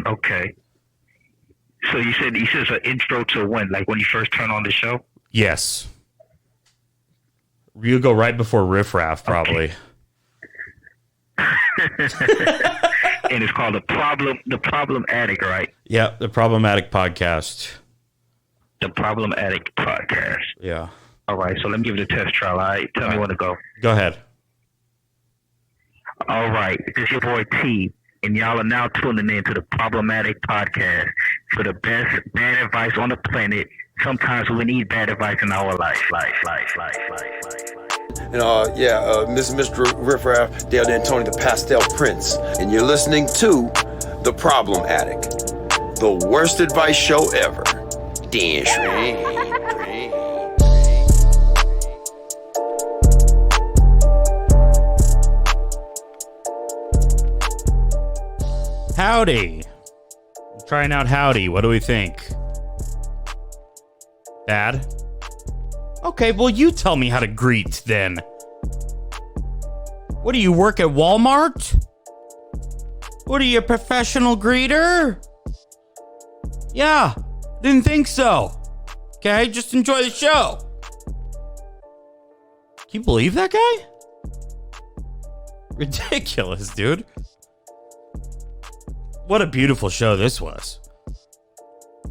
Okay. So you said it's an intro to when, like when you first turn on the show? Yes. You go right before Riff Raff, probably. And it's called the Problem Addict, right? Yeah, the Problematic Podcast. The Problem Addict Podcast. Yeah. All right, so let me give it a test trial. All right, tell me when to go. Go ahead. All right, this is your boy T, and y'all are now tuning in to the Problematic Podcast for the best bad advice on the planet. Sometimes we need bad advice in our life. And Mr. Riff Raff, Dale and Tony, the Pastel Prince, and you're listening to The Problem Addict, the worst advice show ever. Dance. Howdy. Trying out Howdy. What do we think? Bad? Okay, well, you tell me how to greet then. What do you work at Walmart? What are you, a professional greeter? Yeah, didn't think so. Okay, just enjoy the show. Can you believe that guy? Ridiculous, dude. What a beautiful show this was.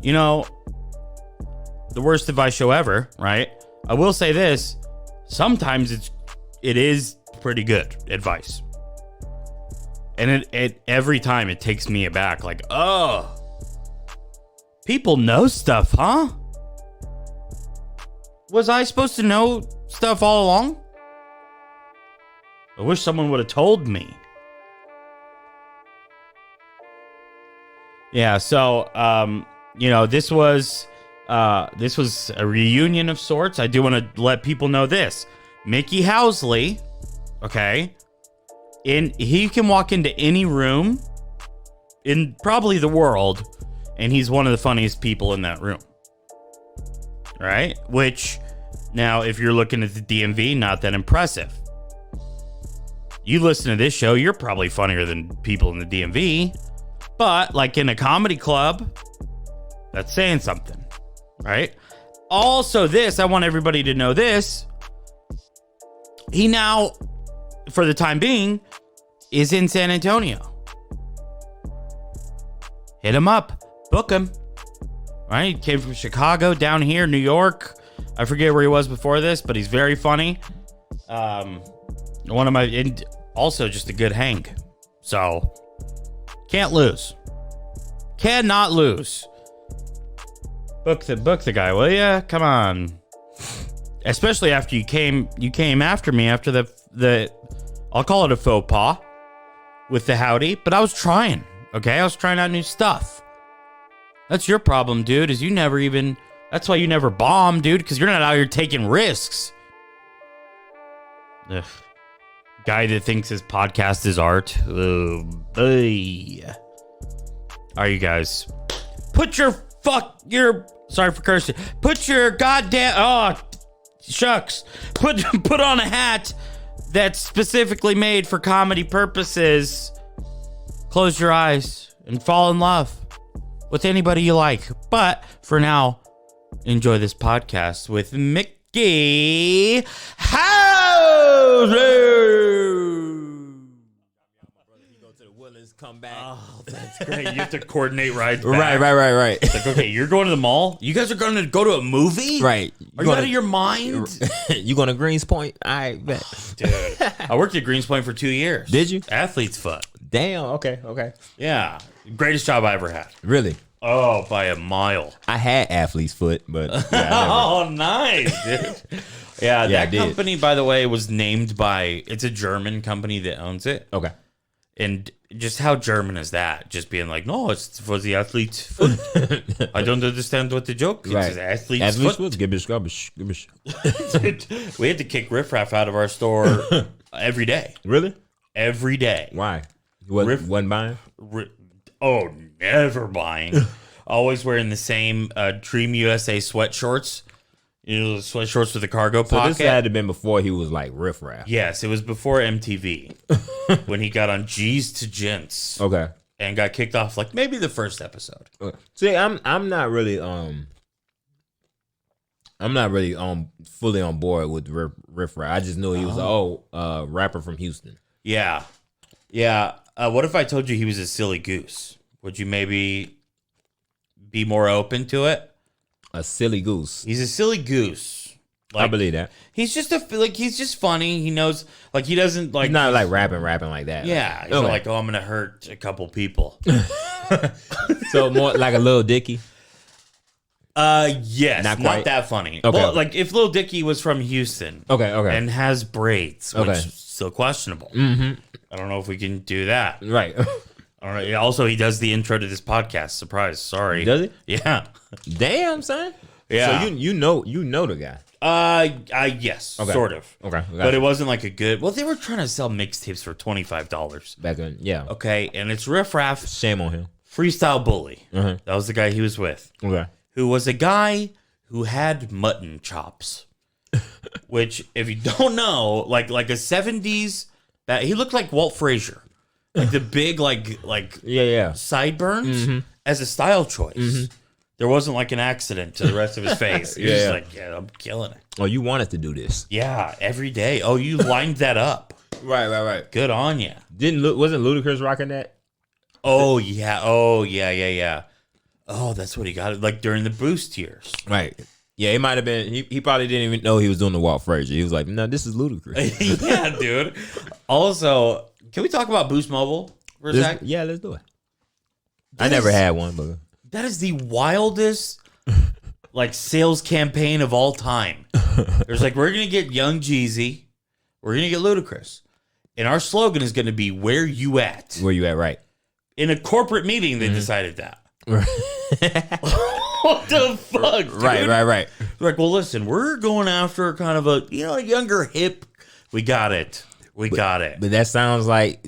You know, the worst advice show ever, right? I will say this, sometimes it is pretty good advice. And it every time it takes me aback, like, oh, people know stuff, huh? Was I supposed to know stuff all along? I wish someone would have told me. Yeah, so this was a reunion of sorts. I do want to let people know this. Mickey Housley, okay, he can walk into any room in probably the world, and he's one of the funniest people in that room. Right? Which, now, if you're looking at the DMV, not that impressive. You listen to this show, you're probably funnier than people in the DMV. But, like in a comedy club, that's saying something, right? Also, I want everybody to know this. He now, for the time being, is in San Antonio. Hit him up. Book him. Right? He came from Chicago, down here, New York. I forget where he was before this, but he's very funny. And also just a good hang. So, can't lose. Cannot lose. Book the guy, will ya? Come on. Especially after you came after me after the I'll call it a faux pas with the Howdy, but I was trying, okay? I was trying out new stuff. That's your problem, dude, is that's why you never bomb, dude, because you're not out here taking risks. Ugh. Guy that thinks his podcast is art. Oh, boy. All right, you guys. Sorry for cursing. Put your goddamn... shucks. Put on a hat that's specifically made for comedy purposes. Close your eyes and fall in love with anybody you like. But for now, enjoy this podcast with Mickey Housley. Come back. Oh, that's great. You have to coordinate rides back. Right. It's like, okay, you're going to the mall? You guys are going to go to a movie? Right. Are you out of your mind? You going to Greens Point? I bet. Dude, I worked at Greens Point for 2 years. Did you? Athlete's foot. Damn. Okay. Yeah. Greatest job I ever had. Really? Oh, by a mile. I had athlete's foot, but oh, nice, dude. Yeah, that company, by the way, was named by, it's a German company that owns it. Okay. And just how German is that? Just being like, no, it's for the athlete's foot. I don't understand what the joke is. Right. It's athlete's foot. Gibbish. Dude, we had to kick Riff Raff out of our store every day. Really? Every day. Why? Wasn't buying? Never buying. Always wearing the same Dream USA sweat shorts. You know, the sweat shorts with the cargo pocket. So this had to have been before he was like riff raff. Yes, it was before MTV when he got on G's to Gents. Okay. and got kicked off like maybe the first episode. See, I'm not really fully on board with Riff Raff. I just knew he was an old rapper from Houston. Yeah. What if I told you he was a silly goose? Would you maybe be more open to it? A silly goose. He's a silly goose. I believe that. He's just he's just funny. He knows, like, he doesn't like. He's not like rapping like that. Yeah, he's not like, oh, I'm gonna hurt a couple people. So more like a Lil Dicky. Yes, not that funny. Okay. Well, like if Lil Dicky was from Houston, okay, and has braids, which is still questionable. Mm-hmm. I don't know if we can do that. Right. All right. Also, he does the intro to this podcast. Surprise. Sorry. Does he? Yeah. Damn, son. Yeah. So you know the guy. Yes, Okay. sort of. Okay. But it wasn't like a good. Well, they were trying to sell mixtapes for $25 back then. Yeah. Okay, and it's Riff Raff, Shame on him. Freestyle Bully. Uh-huh. That was the guy he was with. Okay. Who was a guy who had mutton chops, which, if you don't know, like a 70s, that he looked like Walt Frazier, like the big like yeah sideburns as a style choice. There wasn't like an accident to the rest of his face. He was just like, yeah, I'm killing it. Oh, you wanted to do this? Yeah, every day. Oh, you lined that up. Right. Good on you. Wasn't Ludacris rocking that? Oh yeah. Oh, that's what he got. Like during the Boost years. Right. Yeah, it might have been. He probably didn't even know he was doing the Walt Frazier. He was like, no, this is Ludacris. Yeah, dude. Also, can we talk about Boost Mobile for a sec? Yeah, let's do it. I never had one, but that is the wildest like sales campaign of all time. There's like, we're gonna get Young Jeezy, we're gonna get Ludacris, and our slogan is gonna be "Where you at?" Where you at? Right. In a corporate meeting, they decided that. What the fuck? Dude? Right. They're like, well, listen, we're going after kind of a younger hip. We got it. But that sounds like,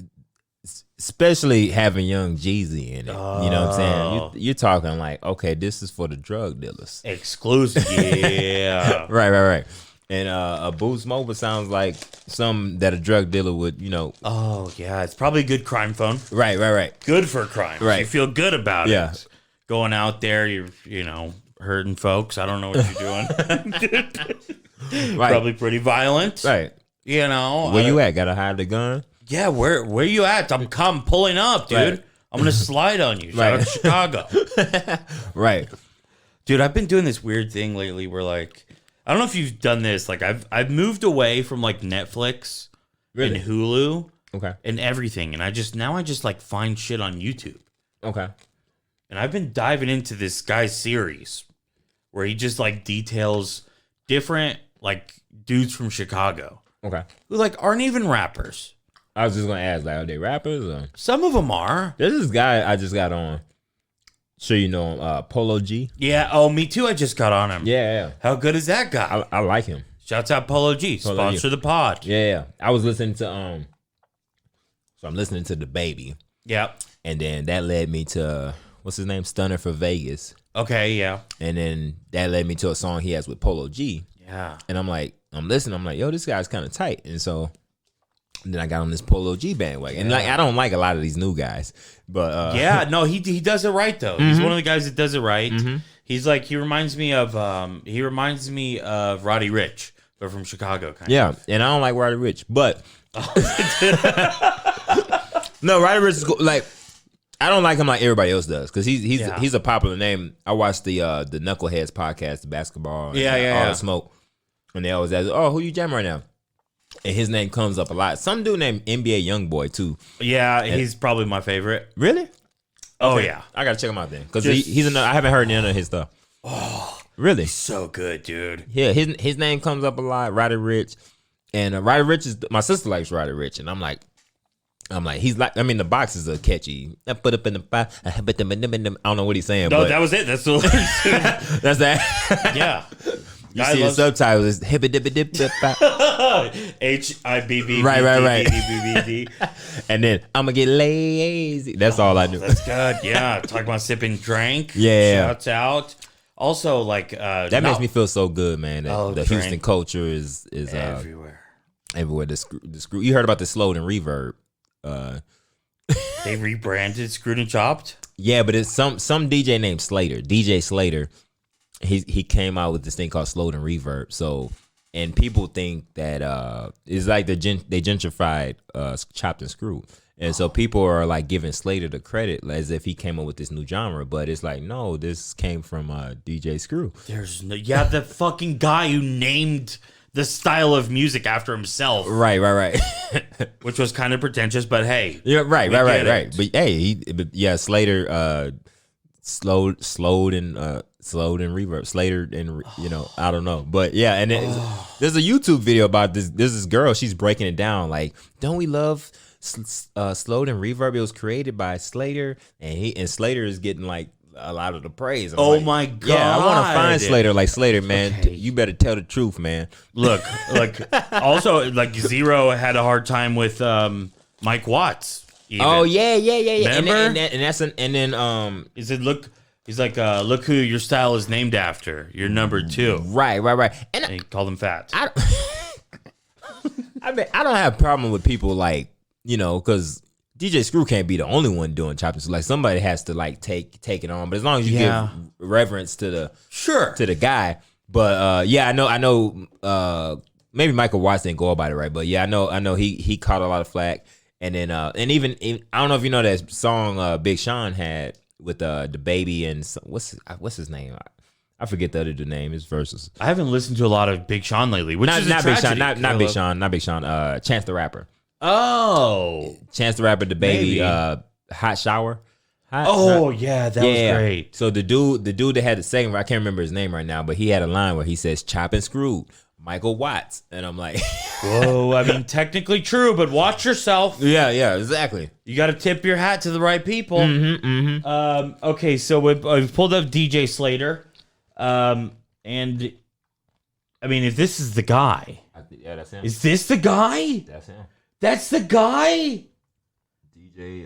especially having Young Jeezy in it. You know what I'm saying? You're talking like, okay, this is for the drug dealers. Exclusive. Yeah. Right. And a Boost Mobile sounds like something that a drug dealer would, Oh, yeah. It's probably a good crime phone. Right. Good for crime. Right. You feel good about Yeah. it. Going out there, you're, hurting folks. I don't know what you're doing. Right. Probably pretty violent. Right. Where you at? Gotta hide the gun? Yeah, where you at? I'm pulling up, dude. Right. I'm gonna slide on you. Shout out to Chicago. Right. Dude, I've been doing this weird thing lately where like, I don't know if you've done this. Like I've moved away from like Netflix and Hulu and everything. And I just like find shit on YouTube. Okay. And I've been diving into this guy's series where he just like details different like dudes from Chicago. Okay. Who like aren't even rappers. I was just gonna ask, like, are they rappers? Or? Some of them are. There's this guy I just got on. Sure you know him, Polo G. Yeah. Oh, me too. I just got on him. Yeah. How good is that guy? I like him. Shouts out Polo G. Sponsor the pod. Yeah. I was listening to so I'm listening to The Baby. Yep. And then that led me to what's his name? Stunner for Vegas. Okay, yeah. And then that led me to a song he has with Polo G. Yeah. And I'm listening, I'm like, yo, this guy's kind of tight. And so then I got on this Polo G bandwagon. And like I don't like a lot of these new guys. But yeah, no, he does it right though. He's one of the guys that does it right. He's like he reminds me of Roddy Ricch, but from Chicago kind of. Yeah, and I don't like Roddy Ricch, but no, Roddy Ricch is like I don't like him like everybody else does because he's a popular name. I watched the Knuckleheads podcast, the basketball, all the smoke, and they always ask, "Oh, who you jamming right now?" And his name comes up a lot. Some dude named NBA Youngboy too. Yeah, he's probably my favorite. Really? Oh yeah, I gotta check him out then because he's another. I haven't heard none of his stuff. Oh, really? So good, dude. Yeah, his name comes up a lot. Roddy Ricch, and Roddy Ricch is my sister likes Roddy Ricch, and I'm like, he's like. I mean, the boxes are catchy. I put up in the box. I don't know what he's saying. No, but that was it. That's the lyrics. that's that. Yeah. You see the subtitles is HIBB. Right. And then I'm gonna get lazy. That's all I do. That's good. Yeah. Talk about sipping drink. Yeah. Shouts out. Also, like that makes me feel so good, man. That the Houston culture is everywhere. Everywhere. The screw. You heard about the Slowed and Reverb They rebranded Screwed and Chopped? Yeah, but it's some DJ named Slater. DJ Slater. He came out with this thing called Slowed and Reverb. So, and people think that it's like they gentrified Chopped and Screwed. And so people are like giving Slater the credit as if he came up with this new genre, but it's like, no, this came from DJ Screw. There's no, the fucking guy who named the style of music after himself. Right. Which was kind of pretentious, but hey. Yeah, right. But hey, Slater slowed and reverb. Slater and I don't know, but yeah, and there's a YouTube video about this. There's this girl, she's breaking it down like, don't we love slowed and reverb? It was created by Slater, and Slater is getting like a lot of the praise. My god! Yeah, I want to find Slater. Like, Slater, man, you better tell the truth, man. Look, also like Zero had a hard time with Mike Watts. Even. Oh yeah. Remember? And then is it look? He's like, look who your style is named after. You're number 2. Right. And he called him fat. I mean, I don't have a problem with people like, because DJ Screw can't be the only one doing chopping. So like somebody has to like take it on. But as long as you give reverence to the guy. But I know maybe Michael Watts didn't go about it right. But yeah, I know he caught a lot of flack. And then and even I don't know if you know that song Big Sean had with the baby and what's his name? I forget the other dude's name. His verses. I haven't listened to a lot of Big Sean lately. Which is not Big Sean, not Big Sean. Chance the Rapper. Oh, Chance the Rapper, the baby, Hot Shower. That was great. So the dude that had the second, I can't remember his name right now, but he had a line where he says "Chop and Screwed." Michael Watts, and I'm like, whoa. I mean, technically true, but watch yourself. Yeah, exactly. You got to tip your hat to the right people. Mm-hmm. Okay, so we've pulled up DJ Slater, and I mean, if this is the guy, that's him. Is this the guy? That's him. That's the guy. DJ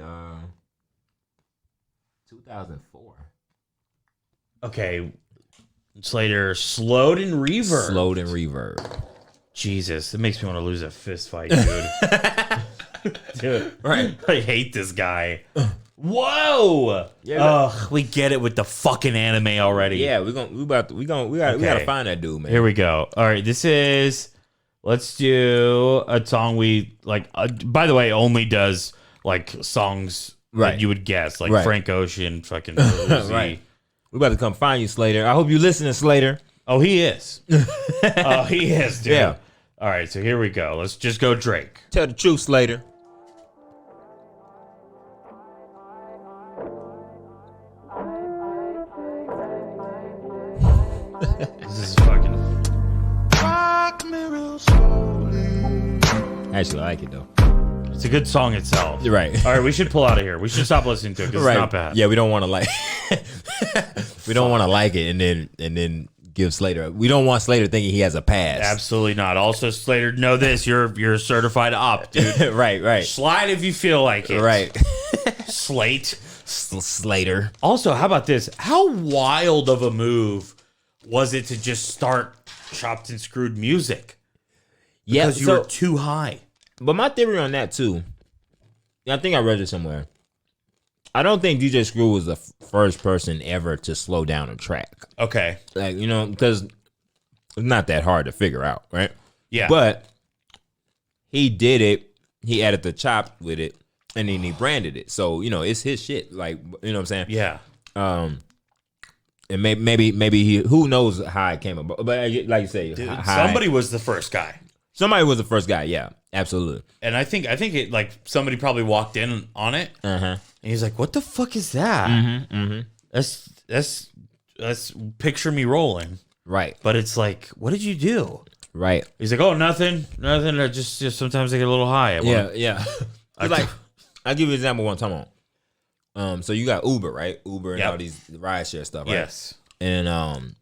2004. Okay. Slater, slowed and reverb. Jesus, it makes me want to lose a fist fight, dude. Dude, right? I hate this guy. Whoa! Yeah, we get it with the fucking anime already. Yeah, we gotta find that dude, man. Here we go. All right, let's do a song we like. By the way, only does like songs that you would guess, like Frank Ocean, fucking right. We about to come find you, Slater. I hope you listening, Slater. Oh, he is. Oh, he is, dude. Yeah. All right, so here we go. Let's just go Drake. Tell the truth, Slater. This is fucking... Actually, I like it, though. It's a good song itself. You're right. All right, we should pull out of here. We should stop listening to it because it's not bad. Yeah, we don't want to like... we don't want to like it and then give Slater. We don't want Slater thinking he has a pass. Absolutely not. Also, Slater, know this: you're a certified op, dude. right. Slide if you feel like it. Right. Slater. Also, how about this? How wild of a move was it to just start Chopped and Screwed music? Because you were too high. But my theory on that too, I think I read it somewhere. I don't think DJ Screw was the first person ever to slow down a track. Okay. Like, because it's not that hard to figure out, right? Yeah. But he did it. He added the chop with it, and then he branded it. So, it's his shit. Like, you know what I'm saying? Yeah. And maybe he, who knows how it came about. But like you say, dude, somebody was the first guy. Somebody was the first guy, yeah, absolutely. And I think it like somebody probably walked in on it, and he's like, "What the fuck is that?" That's picture me rolling, right? But it's like, what did you do? Right? He's like, "Oh, nothing. I just sometimes I get a little high." Yeah. Like, I'll give you an example one time on. So you got Uber, right? Uber and all these rideshare stuff, right? Yes. And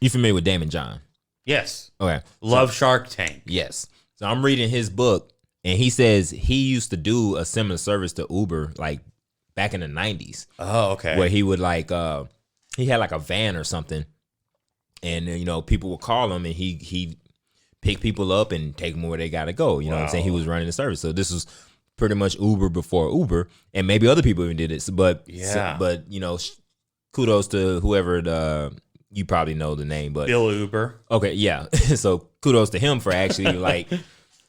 you familiar with Damon John? Yes. Okay. Love Shark Tank. Yes. So I'm reading his book, and he says he used to do a similar service to Uber, like back in the 90s. Oh, okay. Where he would like, he had like a van or something, and people would call him, and he pick people up and take them where they gotta go. You know what I'm saying? He was running the service. So this was pretty much Uber before Uber, and maybe other people even did it. But kudos to whoever you probably know the name, but Bill Uber. Okay, yeah. So kudos to him for actually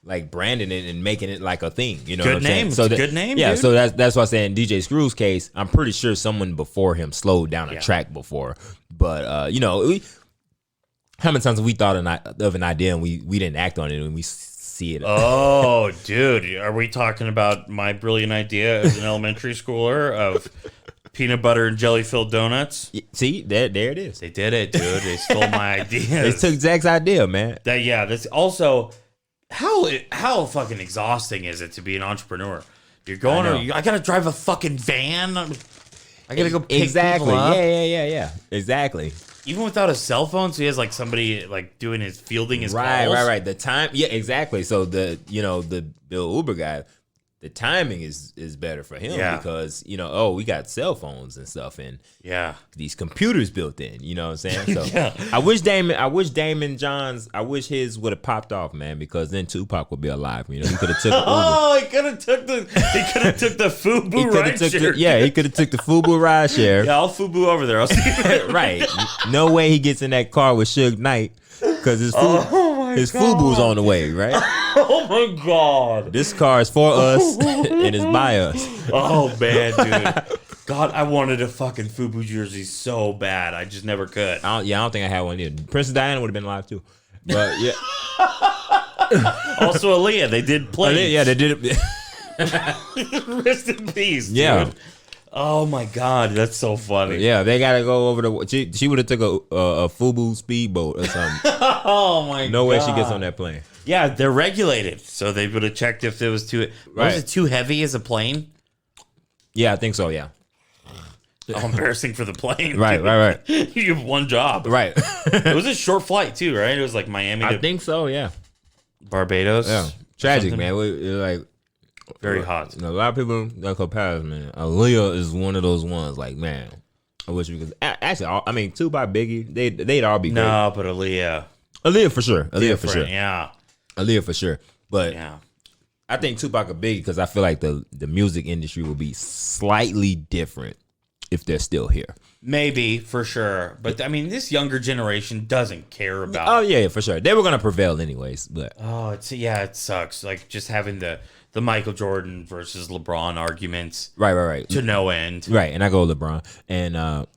like branding it and making it like a thing. You know, good what I'm name. saying? So good name. Yeah. Dude. So that's why I'm saying DJ Screw's case. I'm pretty sure someone before him slowed down a track before, but how many times have we thought of an idea and we didn't act on it and we see it? Oh, dude, are we talking about my brilliant idea as an elementary schooler of peanut butter and jelly filled donuts? See, there it is. They did it, dude. They stole my idea. They took Zach's idea, man. That's also how fucking exhausting is it to be an entrepreneur? You're going, I gotta drive a fucking van. I gotta go pick people up. Yeah. Exactly. Even without a cell phone, so he has like somebody like doing his fielding his calls. Right. The time, yeah, exactly. So the Bill Uber guy, the timing is better for him because we got cell phones and stuff and these computers built in. You know what I'm saying? So I wish Damon Johns, his would have popped off, man, because then Tupac would be alive. You know, he could have took. He could have took the FUBU ride share. He could have took the FUBU ride share. Yeah, I'll FUBU over there. I'll see. Right. No way he gets in that car with Suge Knight because his FUBU's on the way, right? Oh my God. This car is for us and it's by us. Oh man, dude. God, I wanted a fucking FUBU jersey so bad. I just never could. I don't think I had one either. Princess Diana would have been alive too. But yeah. Also Aaliyah, they did play. Yeah, they did it. Rest in peace, dude. Yeah. Oh my God, that's so funny. Yeah, they gotta go over the. She would have took a FUBU speedboat or something. Oh my God. No way she gets on that plane. Yeah, they're regulated, so they would have checked if it was too. Was it too heavy as a plane? Yeah, I think so. Yeah. Oh, embarrassing for the plane. Right. You have one job. Right. It was a short flight too, right? It was like Miami. I think so. Yeah. Barbados. Yeah. Tragic, man. Like very hot. A lot of people that compare, man. Aaliyah is one of those ones. Like, man, I wish we could. Actually, I mean, Tupac, Biggie, they'd all be great. No, but Aaliyah for sure. For sure. Yeah. Aaliyah for sure. But I think Tupac or Biggie because I feel like the music industry will be slightly different if they're still here. Maybe, for sure. But, I mean, this younger generation doesn't care about... Oh, yeah, for sure. They were going to prevail anyways, but... Oh, it sucks. Like, just having the Michael Jordan versus LeBron arguments. Right. To no end. Right, and I go LeBron. And, I'm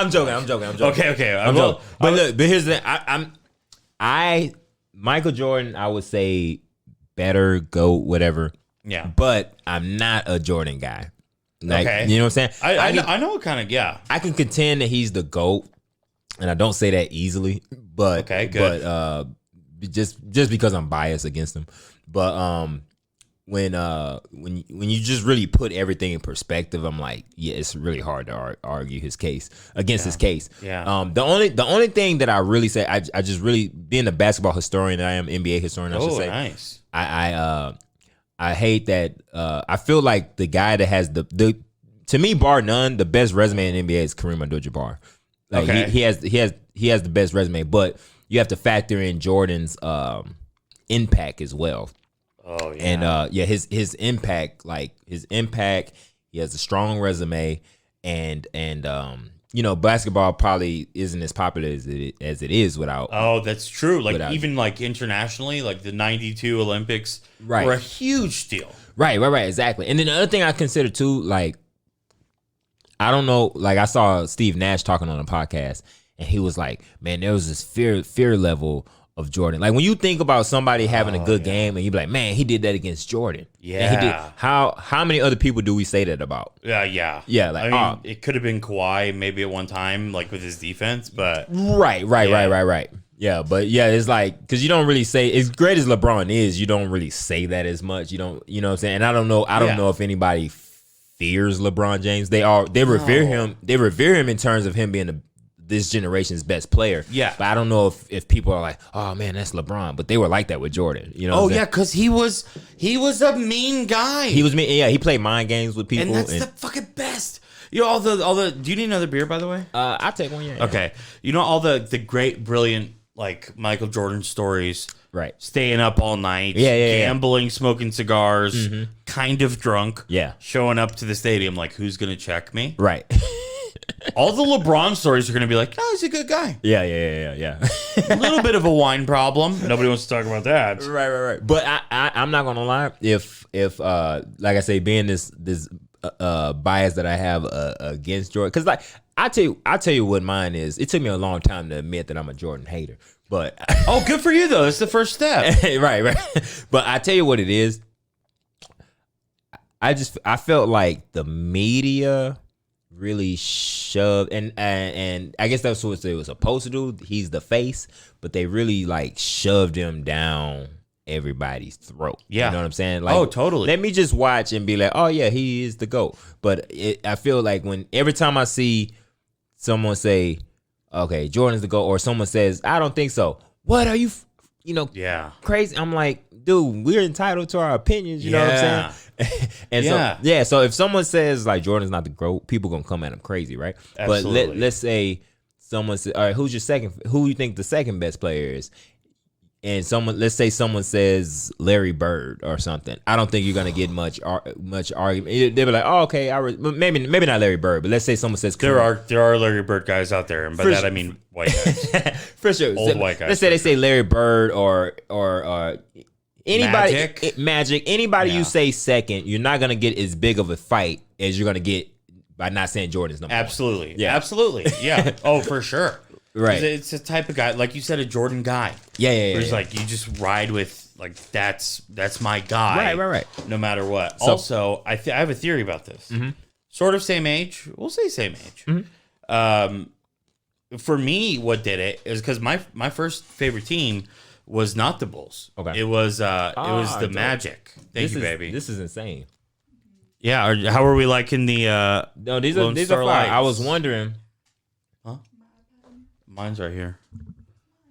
joking. Okay. I'm joking. But look, but here's the thing. Michael Jordan, I would say better, GOAT, whatever. Yeah. But I'm not a Jordan guy. Like, okay. You know what I'm saying? I know what kind of, I can contend that he's the GOAT, and I don't say that easily, but okay, good. But just because I'm biased against him. But when you just really put everything in perspective, I'm like, yeah, it's really hard to argue his case against his case. Yeah. The only thing that I really say, I just really being a basketball historian that I am, NBA historian, I should say. Nice. I hate that. I feel like the guy that has the to me, bar none, the best resume in the NBA is Kareem Abdul-Jabbar. Like he has the best resume, but you have to factor in Jordan's impact as well. Oh yeah. And his impact, he has a strong resume, and basketball probably isn't as popular as it is without. Oh, that's true. Like even like internationally, like the '92 Olympics were a huge deal. Right, exactly. And then the other thing I consider too, like, I don't know, like I saw Steve Nash talking on a podcast, and he was like, "Man, there was this fear level of Jordan. Like when you think about somebody having a good game, and you be like, man, he did that against Jordan. Yeah. And he did. How many other people do we say that about? Yeah. Like, I mean, it could have been Kawhi maybe at one time, like with his defense, but right. Yeah, but yeah, it's like because you don't really say as great as LeBron is, you don't really say that as much. You don't, you know what I'm saying? And I don't know if anybody fears LeBron James. They revere him. They revere him in terms of him being this generation's best player. Yeah. But I don't know if people are like, oh man, that's LeBron. But they were like that with Jordan. You know? Oh yeah, because he was a mean guy. He was mean. Yeah, he played mind games with people. And that's the fucking best. You know all the. Do you need another beer, by the way? I'll take one. Yeah. Okay. You know all the great, brilliant like Michael Jordan stories. Right. Staying up all night. Gambling, smoking cigars, kind of drunk. Yeah. Showing up to the stadium like, who's going to check me? Right. All the LeBron stories are going to be like, no, he's a good guy. Yeah. A little bit of a wine problem. Nobody wants to talk about that. Right. But I'm not gonna lie. If like I say, being this bias that I have against Jordan, because like I tell you what mine is. It took me a long time to admit that I'm a Jordan hater. But oh, good for you though. That's the first step. right. But I tell you what it is. I felt like the media really shoved, and I guess that's what it was supposed to do. He's the face, but they really like shoved him down everybody's throat. Yeah. You know what I'm saying? Like, oh, totally. Let me just watch and be like, oh yeah, he is the GOAT. But I feel like every time I see someone say, okay, Jordan's the GOAT, or someone says, I don't think so. What are you, crazy? I'm like, dude, we're entitled to our opinions. You know what I'm saying? And so if someone says like Jordan's not the GOAT, people gonna come at him crazy, right? Absolutely. But let's say someone says, all right, who you think the second best player is? And let's say someone says Larry Bird or something. I don't think you're gonna get much argument. They'll be like, oh, okay, maybe not Larry Bird, but let's say someone says there are Larry Bird guys out there, and by that I mean white guys. For sure, old white guys. Let's say they say Larry Bird or anybody, Magic, anybody you say second, you're not gonna get as big of a fight as you're gonna get by not saying Jordan's number one. Absolutely, yeah. Oh, for sure. Right. It's a type of guy, like you said, a Jordan guy. Yeah. Whereas like you just ride with like that's my guy. Right. No matter what. So, also, I have a theory about this. Mm-hmm. Sort of same age. We'll say same age. Mm-hmm. For me, what did it is because my first favorite team was not the Bulls. Okay. It was the Magic. Thank you, baby. This is insane. Yeah. How are we liking the? No, these are fine. I was wondering. Mine's right here.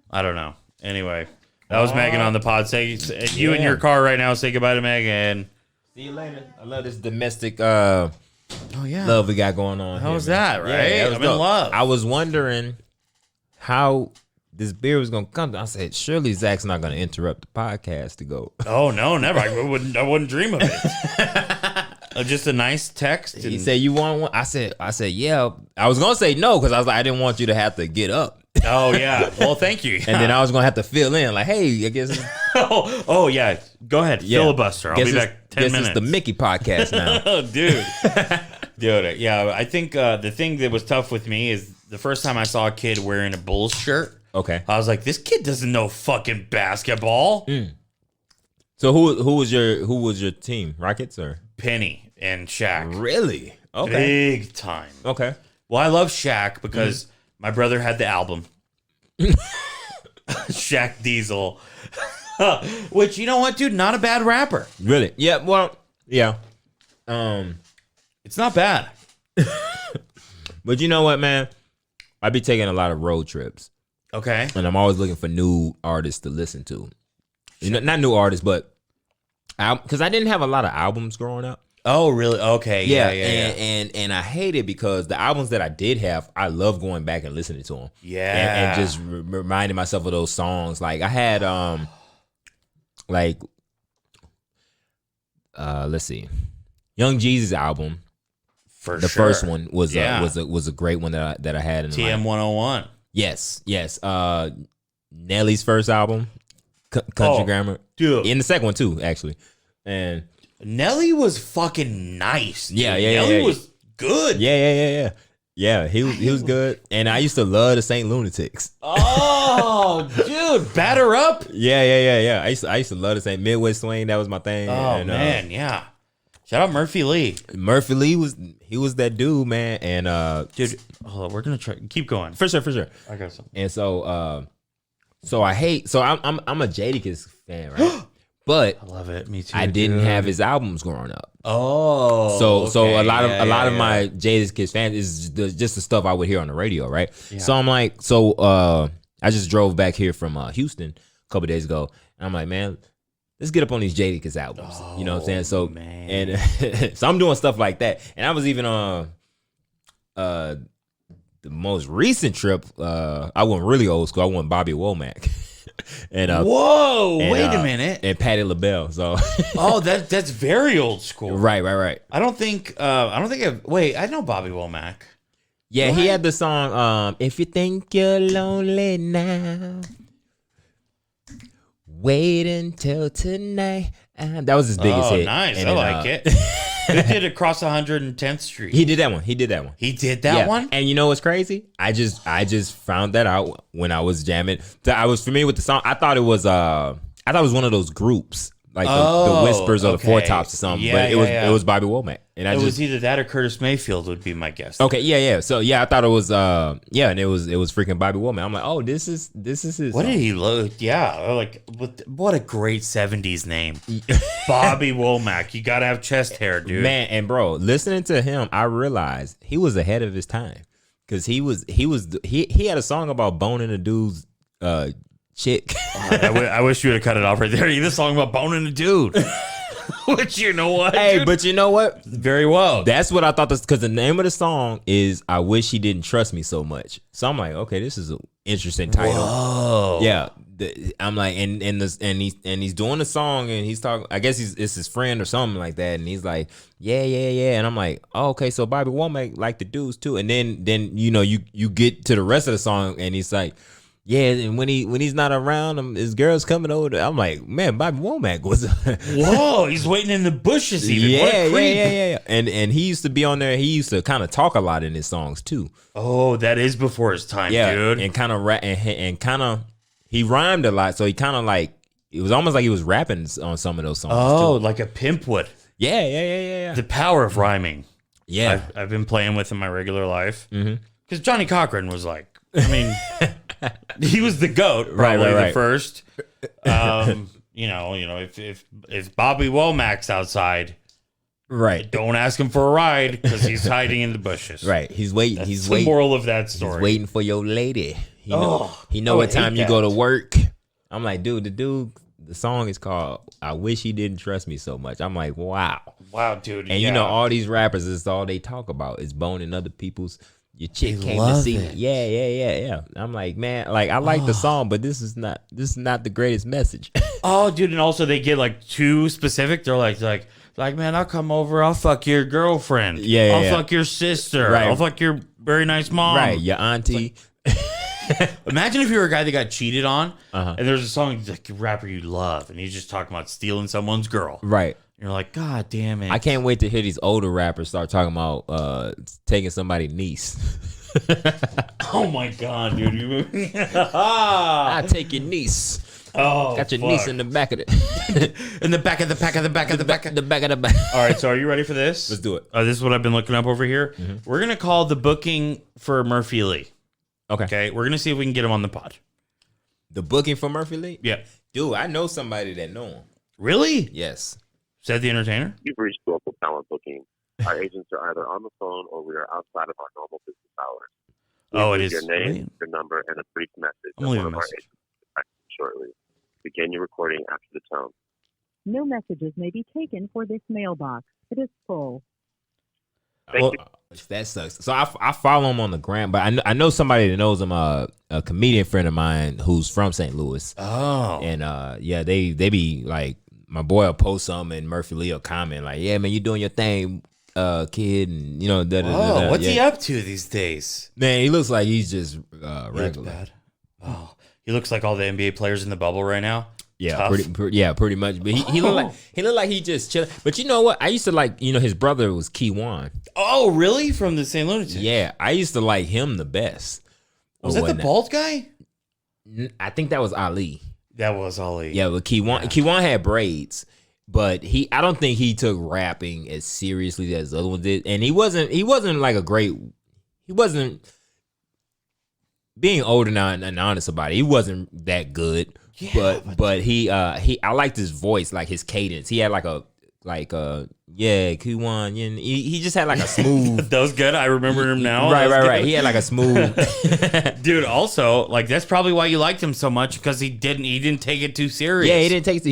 I don't know. Anyway, that was Megan on the pod. You in your car right now. Say goodbye to Megan. See you later. I love this domestic love we got going on. How was that, right? Yeah, I'm in love. I was wondering how this beer was gonna come. I said, surely Zach's not gonna interrupt the podcast to go. Oh no, never. I wouldn't dream of it. Just a nice text. He said, "You want one?" I said, "Yeah." I was gonna say no because I was like, I didn't want you to have to get up. Oh yeah. Well, thank you. And then I was gonna have to fill in, like, "Hey, I guess." oh yeah. Go ahead, filibuster. I'll be back 10 minutes. It's the Mickey podcast now. Oh, dude. Yeah. I think the thing that was tough with me is the first time I saw a kid wearing a Bulls shirt. Okay. I was like, this kid doesn't know fucking basketball. So who was your team? Rockets or Penny and Shaq? Really? Okay. Big time. Okay. Well, I love Shaq because my brother had the album. Shaq Diesel. Which, you know what, dude? Not a bad rapper. Really? Yeah, well, yeah. It's not bad. But you know what, man? I be taking a lot of road trips. Okay. And I'm always looking for new artists to listen to. Not new artists, but because I didn't have a lot of albums growing up. Oh, really? Okay. Yeah. And I hate it because the albums that I did have, I love going back and listening to them. Yeah. And just reminding myself of those songs. Like I had, let's see, Young Jeezy's album. The first one was a great one that I had in TM 101. Yes. Nelly's first album, Country Grammar. Dude. In the second one too, actually. And Nelly was fucking nice. Dude. Yeah. Nelly was good. Yeah. Yeah, he was good. And I used to love the Saint Lunatics. Oh, dude, batter up. Yeah. I used to love the Saint Midwest Swing. That was my thing. Oh, man, yeah. Shout out Murphy Lee. Murphy Lee was that dude, man. And dude, hold on, we're gonna try keep going. For sure. I got something. And so I'm a Jadakiss fan, right? But I love it. Me too. I didn't have his albums growing up. Oh, so a lot of my Jadakiss fans is just the stuff I would hear on the radio, right? Yeah. So I'm like, I just drove back here from Houston a couple days ago, and I'm like, man, let's get up on these Jadakiss albums. You know what I'm saying? So and so I'm doing stuff like that, and I was even on the most recent trip, I went really old school. I went Bobby Womack. And wait a minute. And Patti LaBelle. So that's very old school. Right. I know Bobby Womack. Yeah, what? He had the song If You Think You're Lonely Now, Wait Until Tonight. That was his biggest hit. Nice. And I like it. Who did Across 110th Street? He did that one. He did that one? And you know what's crazy? I just found that out when I was jamming. I was familiar with the song. I thought it was one of those groups. Like the Whispers or the Four Tops or something. Yeah, but it was Bobby Womack. And it was either that or Curtis Mayfield would be my guess. Okay, yeah. So I thought it was and it was freaking Bobby Womack. I'm like, oh, this is his What did he look? Yeah, like what a great 70s name. Bobby Womack. You gotta have chest hair, dude. Man, and bro, listening to him, I realized he was ahead of his time. Cause he had a song about boning a dude's chick. I wish you would have cut it off right there. You had a song about boning a dude. Which, you know what? Hey, dude? But you know what? Very well. That's what I thought. Because the name of the song is "I Wish He Didn't Trust Me So Much." So I'm like, okay, this is an interesting title. Whoa. Yeah, I'm like, and he's doing the song, and he's talking. I guess it's his friend or something like that, and he's like, yeah, and I'm like, oh, okay, so Bobby Womack like the dudes too, and then you get to the rest of the song, and he's like. Yeah, and when he's not around, his girl's coming over. I'm like, man, Bobby Womack was. Whoa, he's waiting in the bushes even. Yeah. And he used to be on there. He used to kind of talk a lot in his songs too. Oh, that is before his time, dude. And kind of and kind of he rhymed a lot, so he kind of like it was almost like he was rapping on some of those songs. Oh, too. like a pimp would. Yeah. The power of rhyming. Yeah, I've been playing with in my regular life because Johnny Cochran was like, I mean. He was the GOAT, probably the first. If Bobby Womack's outside, right? Don't ask him for a ride because he's hiding in the bushes. Right, he's waiting. That's he's the waiting. moral of that story. He's waiting for your lady. He know what time you go to work. I'm like, dude, the song is called "I Wish He Didn't Trust Me So Much." I'm like, wow, dude. And you know, all these rappers, it's all they talk about is boning other people's. Your chick came to see me. Yeah. I'm like, man, like I like the song, but this is not the greatest message. Oh, dude, and also they get like too specific. They're like, man, I'll come over, I'll fuck your girlfriend. I'll fuck your sister. Right. I'll fuck your very nice mom. Right, your auntie. Imagine if you were a guy that got cheated on, and there's a song like a rapper you love, and he's just talking about stealing someone's girl. Right. You're like, God damn it. I can't wait to hear these older rappers start talking about taking somebody's niece. Oh my God, dude. I take your niece. Oh, got your niece in the back of it. In the back of the back. All right, so are you ready for this? Let's do it. This is what I've been looking up over here. We're going to call the booking for Murphy Lee. Okay. We're going to see if we can get him on the pod. The booking for Murphy Lee? Yeah. Dude, I know somebody that know him. Really? Yes. Said the entertainer? You've reached local talent booking. Our agents are either on the phone or we are outside of our normal business hours. It is. Your name, your number, and a brief message. I'm leaving a one of our message. agents will contact you shortly. Begin your recording after the tone. No messages may be taken for this mailbox. It is full. Thank you. That sucks. So I follow him on the gram, but I know somebody that knows him, a comedian friend of mine who's from St. Louis. Oh. And they be like, my boy will post something and Murphy Lee will comment like, yeah, man, you doing your thing, kid, and you know, what's he up to these days? Man, he looks like he's just regular. Bad. Oh, he looks like all the NBA players in the bubble right now. Yeah, pretty much. But he looked like he just chilling. But you know what? I used to like, his brother was Keywan. Oh, really? From the St. Lunatics? Yeah, I used to like him the best. Was that the bald guy? I think that was Ali. That was Ali. Yeah, but Keywan had braids, but I don't think he took rapping as seriously as the other one did. And he wasn't like he wasn't being older now and honest about it. He wasn't that good. Yeah, but he I liked his voice, like his cadence. He had Keywan. He just had like a smooth. That was good. I remember him now. Right. He had like a smooth. Dude, also, like that's probably why you liked him so much, because he didn't take it too serious. Yeah, he didn't take it.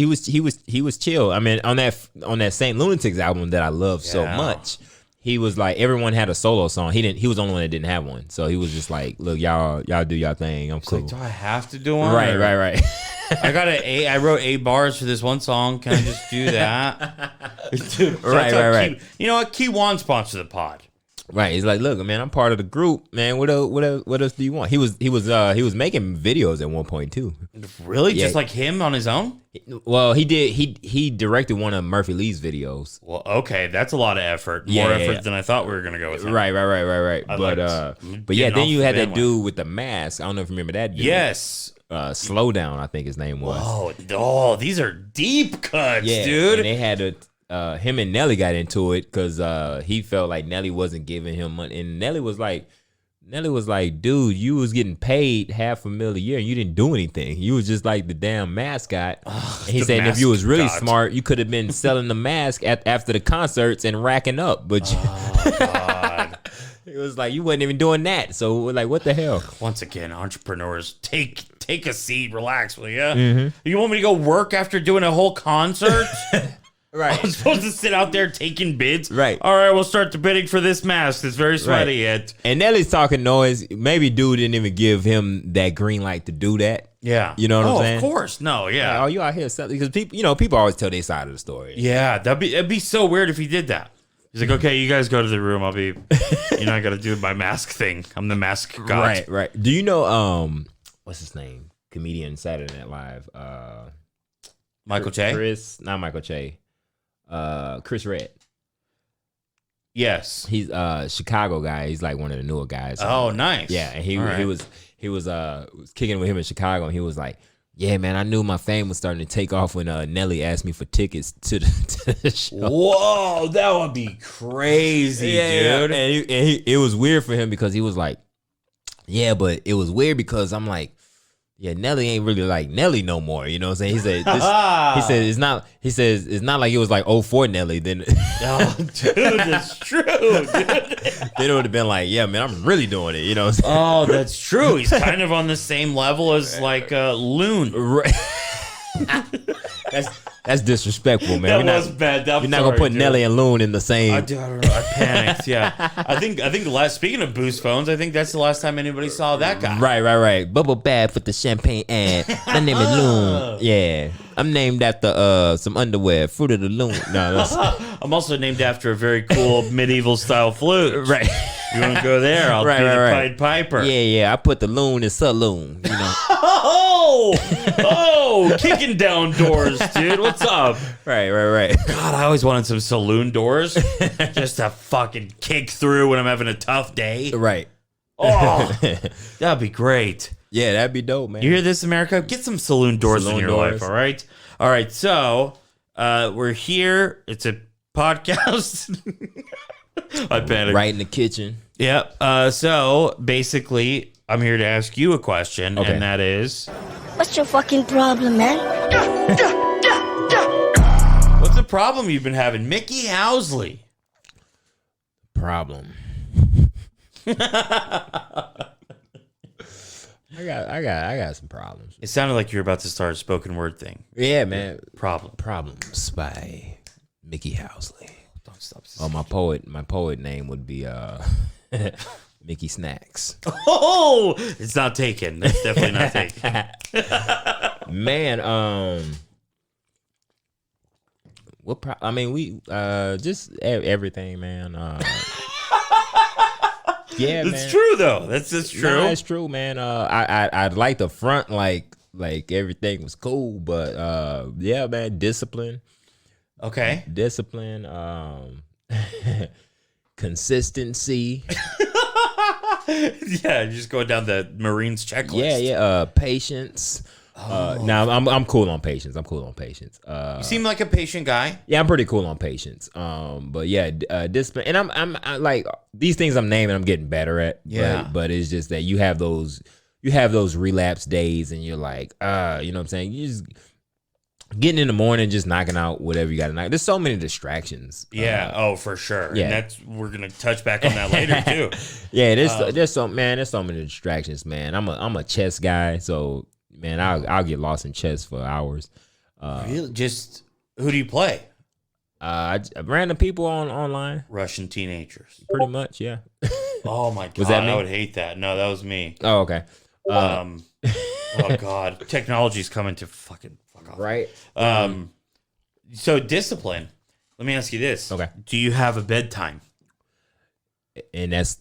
He was chill. I mean, on that St. Lunatics album that I love so much, he was like, everyone had a solo song. He was the only one that didn't have one. So he was just like, look, y'all do y'all thing. I'm cool. Like, do I have to do one? Right. I got I wrote 8 bars for this one song. Can I just do that? Dude, right. You know what? Key One sponsor the pod. Right. He's like, look, man, I'm part of the group, man. What else do you want? He was making videos at one point too. Really? Yeah. Just like him on his own? Well, he did. He directed one of Murphy Lee's videos. Well, okay, that's a lot of effort. More effort than I thought we were gonna go with. Right. But yeah, then you had that dude with the mask. I don't know if you remember that dude. Yes. Slowdown, I think his name was. Oh, these are deep cuts, yeah, dude. And they had him and Nelly got into it because he felt like Nelly wasn't giving him money, and Nelly was like, dude, you was getting paid $500,000 a year and you didn't do anything. You was just like the damn mascot. And he said if you was really smart, you could have been selling the mask after the concerts and racking up. But God. It was like you wasn't even doing that. So like, what the hell? Once again, entrepreneurs, take a seat, relax, will you? Mm-hmm. You want me to go work after doing a whole concert? Right. I'm supposed to sit out there taking bids. Right. All right, we'll start the bidding for this mask. It's very sweaty yet. And Nelly's talking noise. Maybe dude didn't even give him that green light to do that. Yeah. You know what I'm saying? Of course. No, yeah. Like, you out here selling because people always tell their side of the story. Yeah, it'd be so weird if he did that. He's like, okay, you guys go to the room. I'll be, I got to do my mask thing. I'm the mask god. Right. Do you know, what's his name? Comedian Saturday Night Live. Michael Che? Not Michael Che. Chris Red. Yes. He's Chicago guy. He's like one of the newer guys. Oh, nice. Yeah, and he was kicking with him in Chicago, and he was like, yeah, man, I knew my fame was starting to take off when Nelly asked me for tickets to the show. Whoa, that would be crazy, dude. Yeah. And it was weird for him because he was like, yeah, but it was weird because I'm like, yeah, Nelly ain't really like Nelly no more. You know what I'm saying? He said it's not like it was like 04 Nelly. Then oh, dude, that's true, dude. Then it would have been like, yeah, man, I'm really doing it. You know what I'm saying? Oh, that's true. He's kind of on the same level as like Loon. Right. That's disrespectful, man. That was bad. You're not gonna put Nelly and Loon in the same. I don't know. I panicked. Yeah, I think the last. Speaking of Boost phones, I think that's the last time anybody saw that guy. Right. Bubble bath with the champagne ad. My name is Loon. Yeah, I'm named after some underwear. Fruit of the Loon. No, I'm also named after a very cool medieval style flute. Right. You want to go there? I'll be the Pied Piper. Yeah. I put the Loon in saloon. You know. Oh, kicking down doors, dude. What's up? Right. God, I always wanted some saloon doors just to fucking kick through when I'm having a tough day. Right. Oh, that'd be great. Yeah, that'd be dope, man. You hear this, America? Get some saloon doors in your life, all right? All right, so we're here. It's a podcast. I panicked. Right in the kitchen. Yeah. So basically, I'm here to ask you a question, and that is, what's your fucking problem, man? What's the problem you've been having, Mickey Housley? Problem. I got some problems. It sounded like you were about to start a spoken word thing. Yeah, man. Problems by Mickey Housley. Don't stop. Oh, my poet name would be Mickey Snacks. Oh, it's not taken. That's definitely not taken. Man, we just everything, man. Yeah, it's man. true though. That's true. No, it's true, man. I'd like the front like everything was cool, but yeah, man, discipline. Okay. Discipline, consistency. Yeah, you're just going down the Marines checklist. Yeah. Patience. Now I'm cool on patience. You seem like a patient guy. Yeah, I'm pretty cool on patience. But yeah, discipline. And I'm like these things I'm naming. I'm getting better at. Yeah. But it's just that you have those relapse days, and you're like, you know what I'm saying? You just getting in the morning, just knocking out whatever you got to knock. There's so many distractions. Yeah. For sure. Yeah. And we're gonna touch back on that later too. Yeah. There's so many distractions, man. I'm a chess guy, so. Man, I'll get lost in chess for hours. Really? Just who do you play? Random people online. Russian teenagers. Pretty much, yeah. Oh my god, Was that me? I would hate that. No, that was me. Oh, okay. Oh god, technology's coming to fucking fuck off. Right. So discipline. Let me ask you this. Okay. Do you have a bedtime? And that's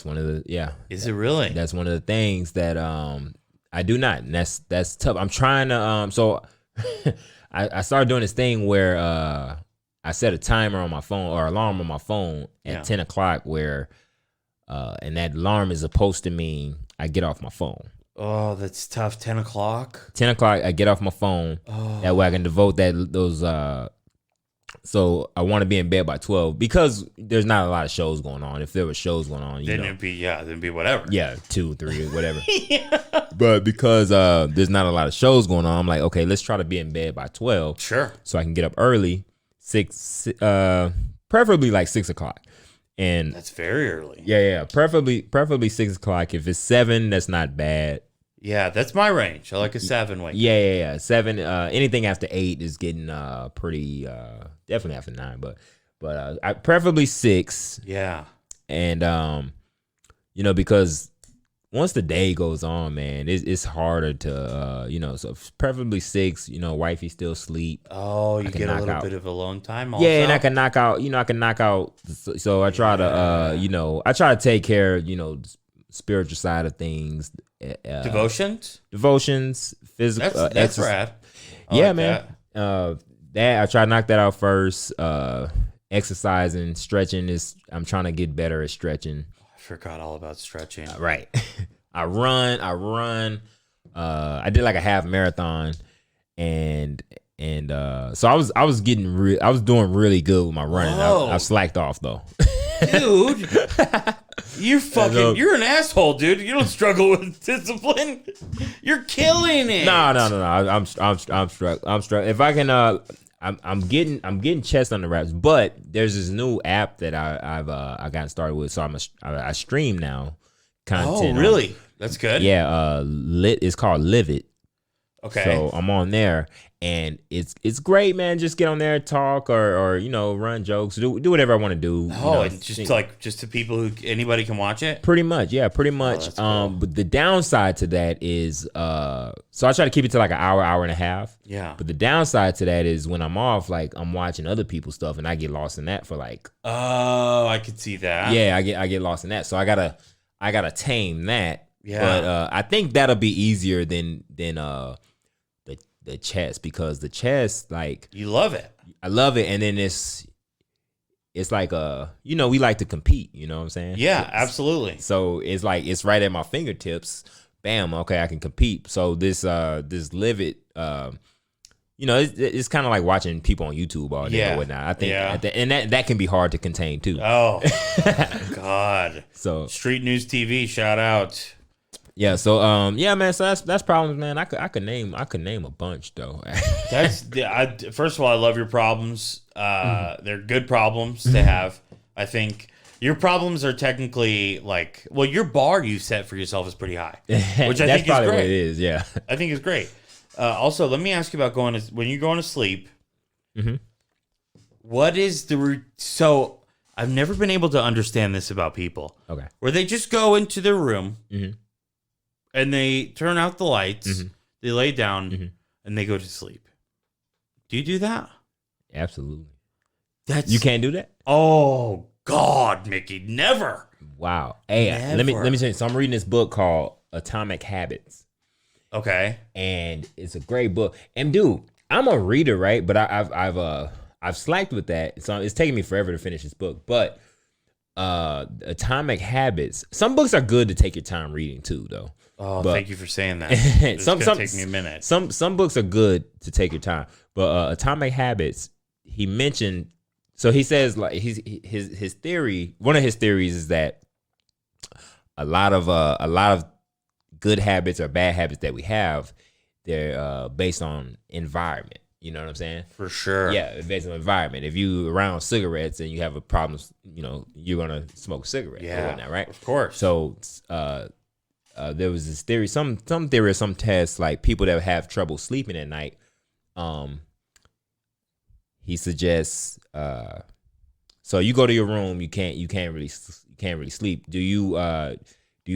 one of the Is it really? That's one of the things that I do not. And that's tough. I'm trying to so I started doing this thing where I set a timer on my phone or alarm on my phone at 10 o'clock where and that alarm is supposed to mean I get off my phone. Oh, that's tough. 10 o'clock? 10 o'clock, I get off my phone. Oh. That way I can devote those. So I want to be in bed by 12 because there's not a lot of shows going on. If there were shows going on, it'd be whatever. Yeah, 2, 3, whatever. But because there's not a lot of shows going on, I'm like, okay, let's try to be in bed by 12. Sure. So I can get up early, preferably like 6 o'clock. And that's very early. Yeah. Preferably 6 o'clock. If it's 7, that's not bad. Yeah, that's my range. I like a 7 wake. Yeah. 7. Anything after 8 is getting pretty. Definitely after 9, but I preferably 6. Yeah. And because once the day goes on, man, it's harder to so preferably 6. Wifey still sleep. Oh, you get a little bit of alone time. Also. Yeah, and I can knock out. So I try to I try to take care spiritual side of things. Devotions, physical. That's rad. Yeah, like man. That I try to knock that out first. Exercising, stretching I'm trying to get better at stretching. I forgot all about stretching. Right. I run. I did like a half marathon, and so I was doing really good with my running. I slacked off though. Dude, you're an asshole, dude. You don't struggle with discipline. You're killing it. No. I'm struggling. If I can, I'm getting chest on the wraps. But there's this new app that I've gotten started with. So I stream now content. Oh, really? That's good. Yeah. It's called Live It. Okay. So I'm on there, and it's great, man. Just get on there, talk, or run jokes, do whatever I want to do. And just to people who anybody can watch it. Pretty much, yeah, pretty much. Cool. But the downside to that is, so I try to keep it to like an hour and a half. Yeah. But the downside to that is when I'm off, like I'm watching other people's stuff, and I get lost in that for like. Oh, I could see that. Yeah, I get lost in that, so I gotta tame that. Yeah. But I think that'll be easier than the chess, because the chess, like, you love it. I love it, and then it's like we like to compete, you know what I'm saying? Yeah, absolutely. So it's like it's right at my fingertips. Bam, okay, I can compete. So this Live It, it's kind of like watching people on YouTube all day or whatnot. I think, and that can be hard to contain too. Oh God. So Street News TV, shout out. Yeah, so man, so that's problems, man. I could name a bunch though. First of all, I love your problems. They're good problems to have. I think your problems are technically like, well, your bar you set for yourself is pretty high, which I think is great. That's probably what it is. Yeah, I think it's great. Also, let me ask you about when you're going to sleep. Mm-hmm. What is so? I've never been able to understand this about people. Okay, where they just go into their room. Mm-hmm. And they turn out the lights, mm-hmm. they lay down, mm-hmm. and they go to sleep. Do you do that? Absolutely. You can't do that? Oh God, Mickey, never. Wow. Hey, never. let me say. So I'm reading this book called Atomic Habits. Okay. And it's a great book. And dude, I'm a reader, right? But I've slacked with that. So it's taking me forever to finish this book. But Atomic Habits. Some books are good to take your time reading too, though. Oh, thank you for saying that. It's gonna take me a minute. Some books are good to take your time, but Atomic Habits, he mentioned. So he says, like, his theory. One of his theories is that a lot of good habits or bad habits that we have, they're based on environment. You know what I'm saying? For sure. Yeah, based on environment. If you around cigarettes and you have a problem, you're gonna smoke cigarettes. Yeah, or whatnot, right? Of course. So there was this theory, some theory or some tests, like people that have trouble sleeping at night. he suggests. So you go to your room. You can't really sleep. Do you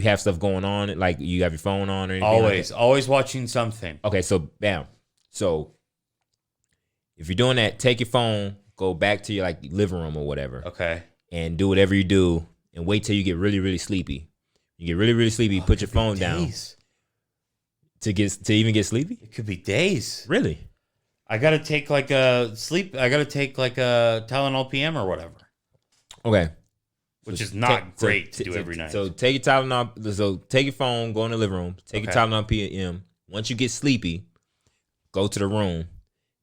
have stuff going on? Like you have your phone on or anything? Always watching something. Okay, so bam. So if you're doing that, take your phone, go back to your like living room or whatever. Okay. And do whatever you do, and wait till you get really, really sleepy. You get really, really sleepy. Put your phone down. To even get sleepy. It could be days. Really? I gotta take like a Tylenol PM or whatever. Okay. Which is not great to do every night. So take your Tylenol. So take your phone, go in the living room, take your Tylenol PM. Once you get sleepy, go to the room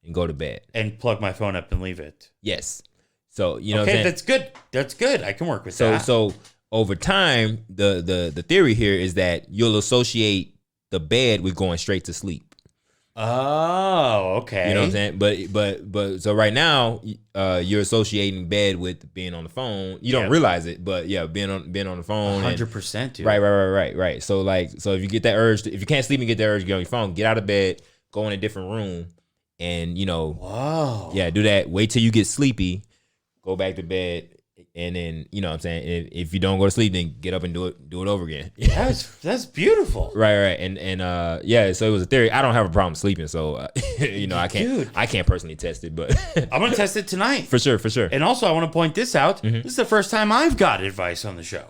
and go to bed. And plug my phone up and leave it. Yes. So you know. Okay, that's good. That's good. I can work with that. So over time, the theory here is that you'll associate the bed with going straight to sleep. Oh, okay. You know what I'm saying? But so right now, you're associating bed with being on the phone. You don't realize it, but yeah, being on the phone. 100%, dude. Right. So if you get that urge, if you can't sleep and get that urge to get on your phone, get out of bed, go in a different room, and whoa, yeah, do that. Wait till you get sleepy, go back to bed. And then, you know what I'm saying, if you don't go to sleep, then get up and do it over again. That's beautiful. Right. And yeah, so it was a theory. I don't have a problem sleeping, so I can't personally test it, but I'm going to test it tonight. For sure. And also I want to point this out. Mm-hmm. This is the first time I've got advice on the show.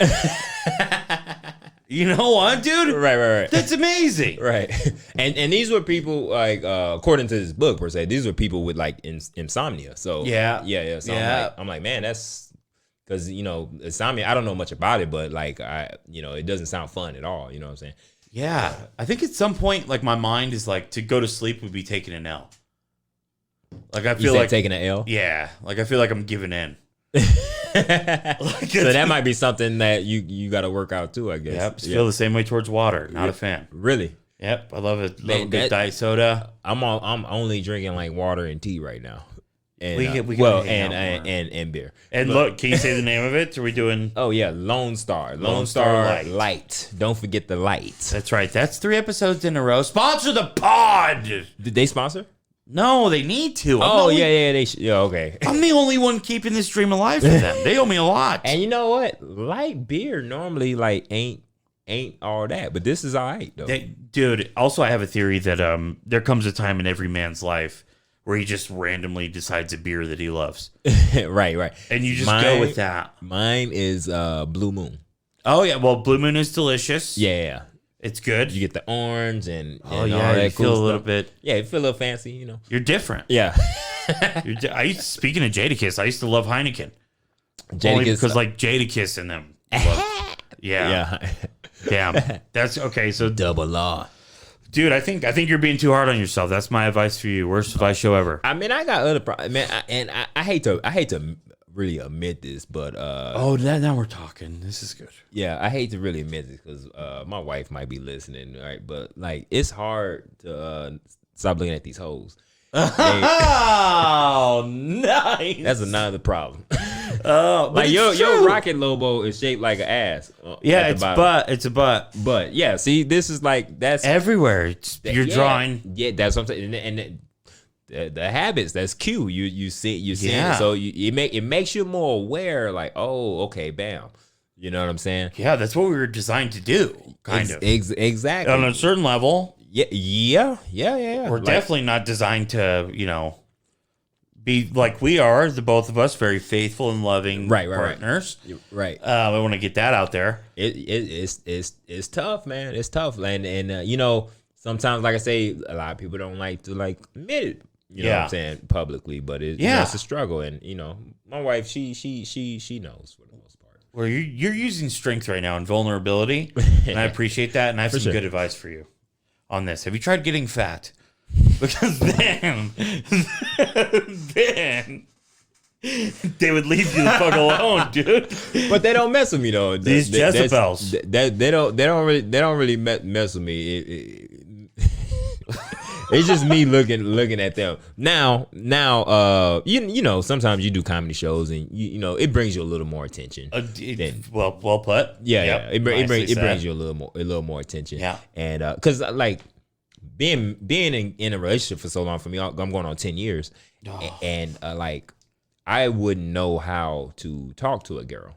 You know what, dude? Right. That's amazing. Right. And these were people like according to this book per se, these were people with like insomnia. So yeah. So I'm like, man, that's because, insomnia, I don't know much about it, but like, it doesn't sound fun at all. You know what I'm saying? Yeah. I think at some point, like my mind is like to go to sleep would be taking an L. Like I feel like taking an L? Yeah. Like I feel like I'm giving in. So that might be something that you got to work out too, I guess. Yep. Feel the same way towards water. Not a fan. Really? Yep. I love it. Love a good diet soda. I'm only drinking like water and tea right now. And, and beer. And look, can you say the name of it? Are we doing? Oh yeah, Lone Star Light. Don't forget the light. That's right. That's 3 episodes in a row. Sponsor the pod. Did they sponsor? No, they need to. Okay. I'm the only one keeping this dream alive for them. They owe me a lot. And you know what? Light beer normally like ain't all that, but this is all right though. Dude. Also, I have a theory that there comes a time in every man's life where he just randomly decides a beer that he loves. Right. And you just go with that. Mine is Blue Moon. Oh, yeah. Well, Blue Moon is delicious. Yeah. It's good. You get the orange and all that you cool feel stuff. A little bit. Yeah, you feel a little fancy, You're different. Yeah. Speaking of Jadakiss, I used to love Heineken. Jadakiss, only because like Jadakiss in them. Yeah. Damn. That's okay. So double R. Dude, I think you're being too hard on yourself. That's my advice for you. Worst advice show ever. I mean, I got other problems, man. I hate to really admit this, but now we're talking. This is good. Yeah, I hate to really admit this because my wife might be listening, right? But like, it's hard to stop looking at these hoes. Oh, nice. That's another problem. Like your rocket Lobo is shaped like an ass. Yeah, it's a butt. But yeah, see, this is like that's everywhere. You're drawing. Yeah, that's what I'm saying. And the habits, that's cue. You see it. So it makes you more aware. Like, oh, okay, bam. You know what I'm saying? Yeah, that's what we were designed to do. Kind of exactly on a certain level. Yeah. We're definitely not designed to, be like we are, the both of us, very faithful and loving partners. Right. I want to get that out there. It's tough, man. It's tough, and sometimes, like I say, a lot of people don't like to admit it. You know what I'm saying, publicly, but it's a struggle, and my wife, she knows for the most part. Well, you're using strength right now and vulnerability, and I appreciate that, and I have some good advice for you on this. Have you tried getting fat? Because then they would leave you the fuck alone, dude. But they don't mess with me though. These Jezebels. They don't really mess with me. It's just me looking at them. Now, sometimes you do comedy shows and it brings you a little more attention. Well put. Yeah. It brings you a little more attention. Yeah. And because like being in a relationship for so long, for me, I'm going on 10 years, and like I wouldn't know how to talk to a girl.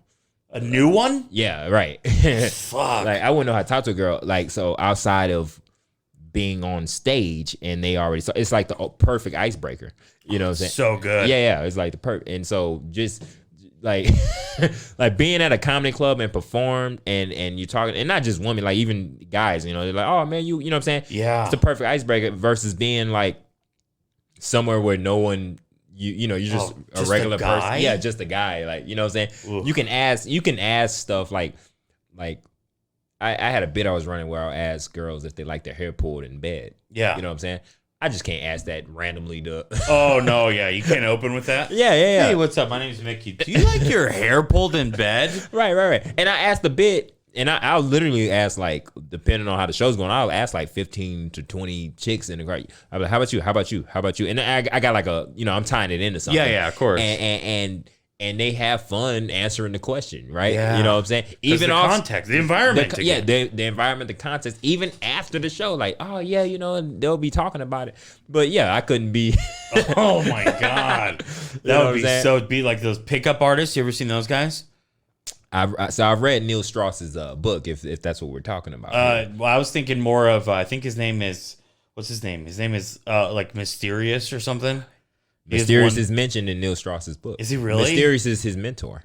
A new one? Yeah, right. Fuck. Like I wouldn't know how to talk to a girl. Like so outside of being on stage and they already so it's like the perfect icebreaker. You know what I'm saying? So good. Yeah, it's like the perfect. And so just like like being at a comedy club and perform and you're talking and not just women, like even guys, you know, they're like, oh man, you know what I'm saying? Yeah. It's the perfect icebreaker versus being like somewhere where no one you know, you're just a regular person. Yeah, just a guy. Like, you know what I'm saying? Oof. You can ask stuff like I had a bit I was running where I'll ask girls if they like their hair pulled in bed. Yeah. You know what I'm saying? I just can't ask that randomly to Oh no, yeah. You can't open with that? Yeah. Hey, what's up? My name's Mickey. Do you like your hair pulled in bed? Right. And I asked a bit. And I'll literally ask, like, depending on how the show's going, I'll ask like 15 to 20 chicks in the crowd. I'll be like, how about you? How about you? How about you? And I got like a, you know, I'm tying it into something. Yeah, of course. And they have fun answering the question, right? Yeah. You know what I'm saying? Even the context, the environment. The environment, the context, even after the show, like, oh yeah, you know, and they'll be talking about it. But yeah, I couldn't be. Oh my God. That would be so, it'd be like those pickup artists. You ever seen those guys? I've read Neil Strauss's book, if that's what we're talking about. Well, I was thinking more of I think his name is what's his name? His name is like Mysterious or something. Mysterious is mentioned in Neil Strauss's book. Is he really? Mysterious is his mentor.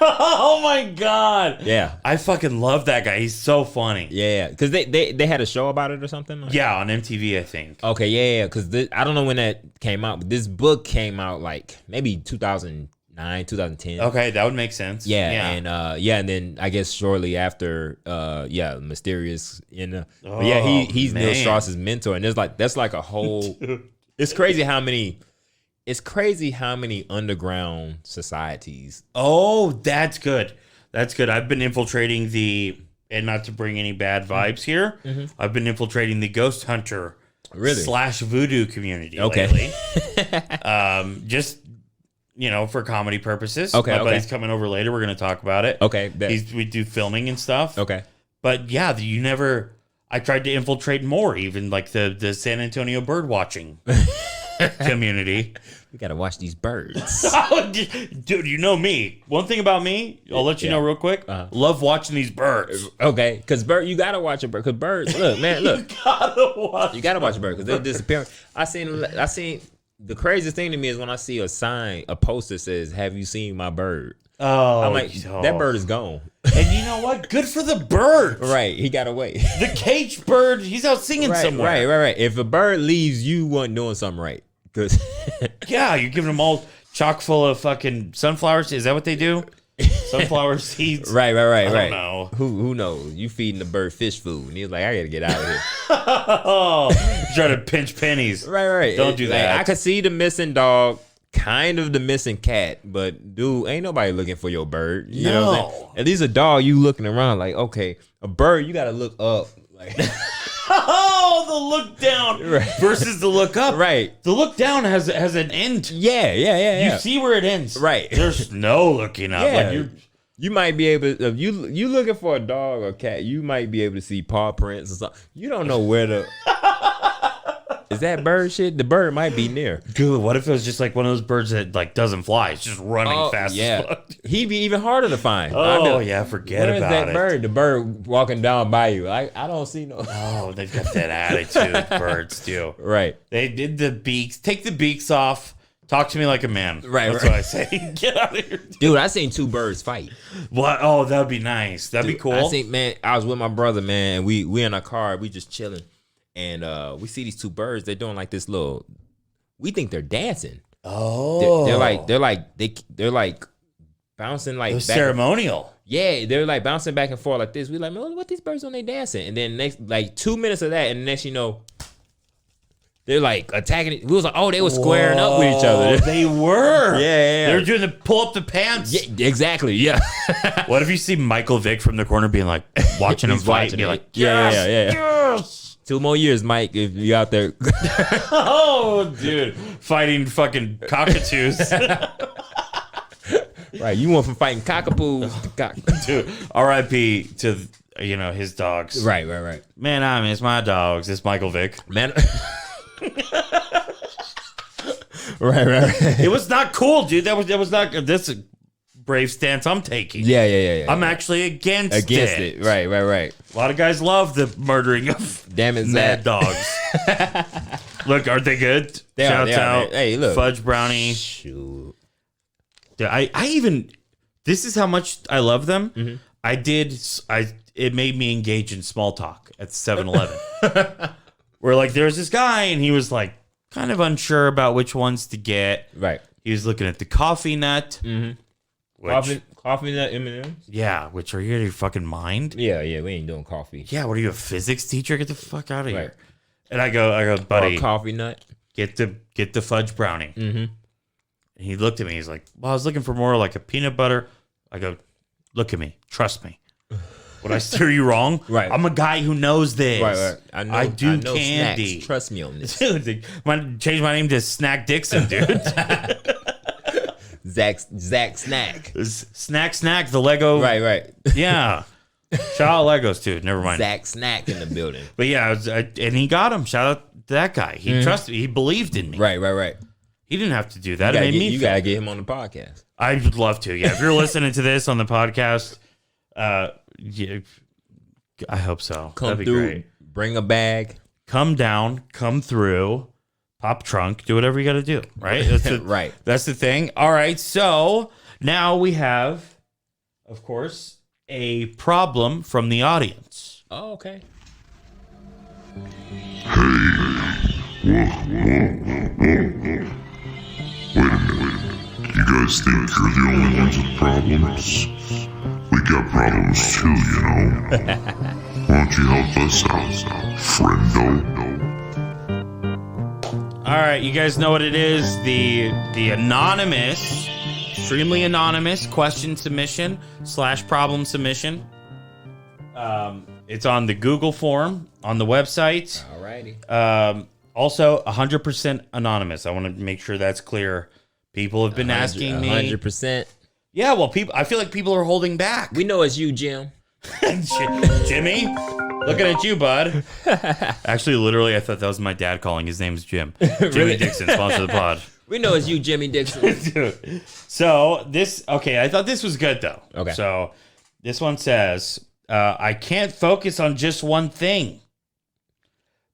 Oh my God! Yeah, I fucking love that guy. He's so funny. Yeah, because they had a show about it or something. Yeah, on MTV, I think. Okay, yeah, because I don't know when that came out, but this book came out like maybe 2009, 2010. Okay, that would make sense. Yeah. And then I guess shortly after, Mysterious he's Neil Strauss's mentor, and that's like a whole. It's crazy how many underground societies. Oh, that's good. That's good. I've been infiltrating and not to bring any bad vibes here, I've been infiltrating the ghost hunter / voodoo community lately. Just, you know, for comedy purposes. Okay. My buddy's coming over later. We're going to talk about it. Okay. We do filming and stuff. Okay. But yeah, I tried to infiltrate more, even like the San Antonio bird watching community. We got to watch these birds. Dude, you know me. One thing about me, I'll let you know real quick. Love watching these birds. Okay, because you got to watch a bird. Because birds, look. You got to watch a bird because they're disappearing. I seen the craziest thing to me is when I see a poster that says, "Have you seen my bird?" Oh, I'm like, that bird is gone. And you know what? Good for the bird. Right, he got away. The caged bird, he's out singing somewhere. Right. If a bird leaves, you weren't doing something right. Cause yeah, you're giving them all chock full of fucking sunflowers. Is that what they do? Sunflower seeds. Right. I don't know. Who knows? You feeding the bird fish food, and he's like, I gotta get out of here. Trying to pinch pennies. Right. Don't do that. I could see the missing dog, kind of the missing cat, but dude, ain't nobody looking for your bird. You know what I'm saying? At least a dog, you looking around like, okay, a bird, you gotta look up, like. Oh, the look down versus the look up. Right. The look down has an end. Yeah. You see where it ends. Right. There's no looking up. Yeah. Like you might be able to, if you looking for a dog or cat, you might be able to see paw prints or something. You don't know where to. Is that bird shit? The bird might be near. Dude, what if it was just like one of those birds that like doesn't fly? It's just running fast as fuck. He'd be even harder to find. Forget about it. Where's that bird? The bird walking down by you. I don't see no. Oh, they've got that attitude. Birds do. Right. They did the beaks. Take the beaks off. Talk to me like a man. Right. That's what I say. Get out of here. Dude, I seen two birds fight. What? Oh, that'd be nice. That'd be cool. I was with my brother, man, and we in a car. We just chilling. And we see these two birds. They're doing like this little. We think they're dancing. Oh, they're like bouncing like back ceremonial. They're like bouncing back and forth like this. We like, man, what these birds when they dancing? And then next like 2 minutes of that, and next you know, they're like attacking. We was like, oh, they were squaring up with each other. They were. Yeah. They were doing the pull up the pants. Yeah, exactly. Yeah. What if you see Michael Vick from the corner being like watching him fight? And be like, yes. 2 more years, Mike, if you out there. Oh, dude. Fighting fucking cockatoos. Right. You went from fighting cockapoos to cock. Dude, R.I.P. to, his dogs. Right. Man, I miss my dogs. It's Michael Vick. Man. Right. It was not cool, dude. That was not this is a brave stance I'm taking. Yeah. I'm actually against it. Right. A lot of guys love the murdering of mad dogs. Look, aren't they good? Shouts out. Hey, look. Fudge brownie. Shoot. Dude, I even, this is how much I love them. Mm-hmm. It made me engage in small talk at 7-Eleven. Where like there's this guy and he was like kind of unsure about which ones to get. Right. He was looking at the coffee nut. Mm-hmm. Coffee nut M&Ms? Yeah, which are you out of your fucking mind? Yeah, we ain't doing coffee. Yeah, what are you, a physics teacher? Get the fuck out of here. And I go, buddy, coffee nut. Get the fudge brownie. Mm-hmm. And he looked at me. He's like, well, I was looking for more like a peanut butter. I go, look at me. Trust me. Would I steer you wrong? Right. I'm a guy who knows this. Right. I do know candy. Snacks. Trust me on this. Dude, change my name to Snack Dixon, dude. Zach Snack. Snack, the Lego. Right. Yeah. Shout out Legos, too. Never mind. Zach Snack in the building. But yeah, and he got him. Shout out to that guy. He trusted me. He believed in me. Right. He didn't have to do that. It made me You got to get him on the podcast. I would love to. Yeah. If you're listening to this on the podcast, yeah, I hope so. Come That'd be through, great. bring a bag. Come down, come through, pop trunk, do whatever you got to do. Right? Right. That's the thing. All right. So now we have, of course, a problem from the audience. Oh, okay. Wait a minute. You guys think you're the only ones with problems? We got problems too, you know. Why don't you help us out, friendo? All right, you guys know what it is. The anonymous, extremely anonymous question submission / problem submission. It's on the Google form on the website. Alrighty. Also, 100% anonymous. I want to make sure that's clear. People have been asking me. 100%. Yeah, well, I feel like people are holding back. We know it's you, Jim. Jimmy, looking at you, bud. Actually, literally, I thought that was my dad calling. His name's Jim. Jimmy Dixon, sponsor of the pod. We know it's you, Jimmy Dixon. Dude. So I thought this was good, though. Okay. So this one says, I can't focus on just one thing.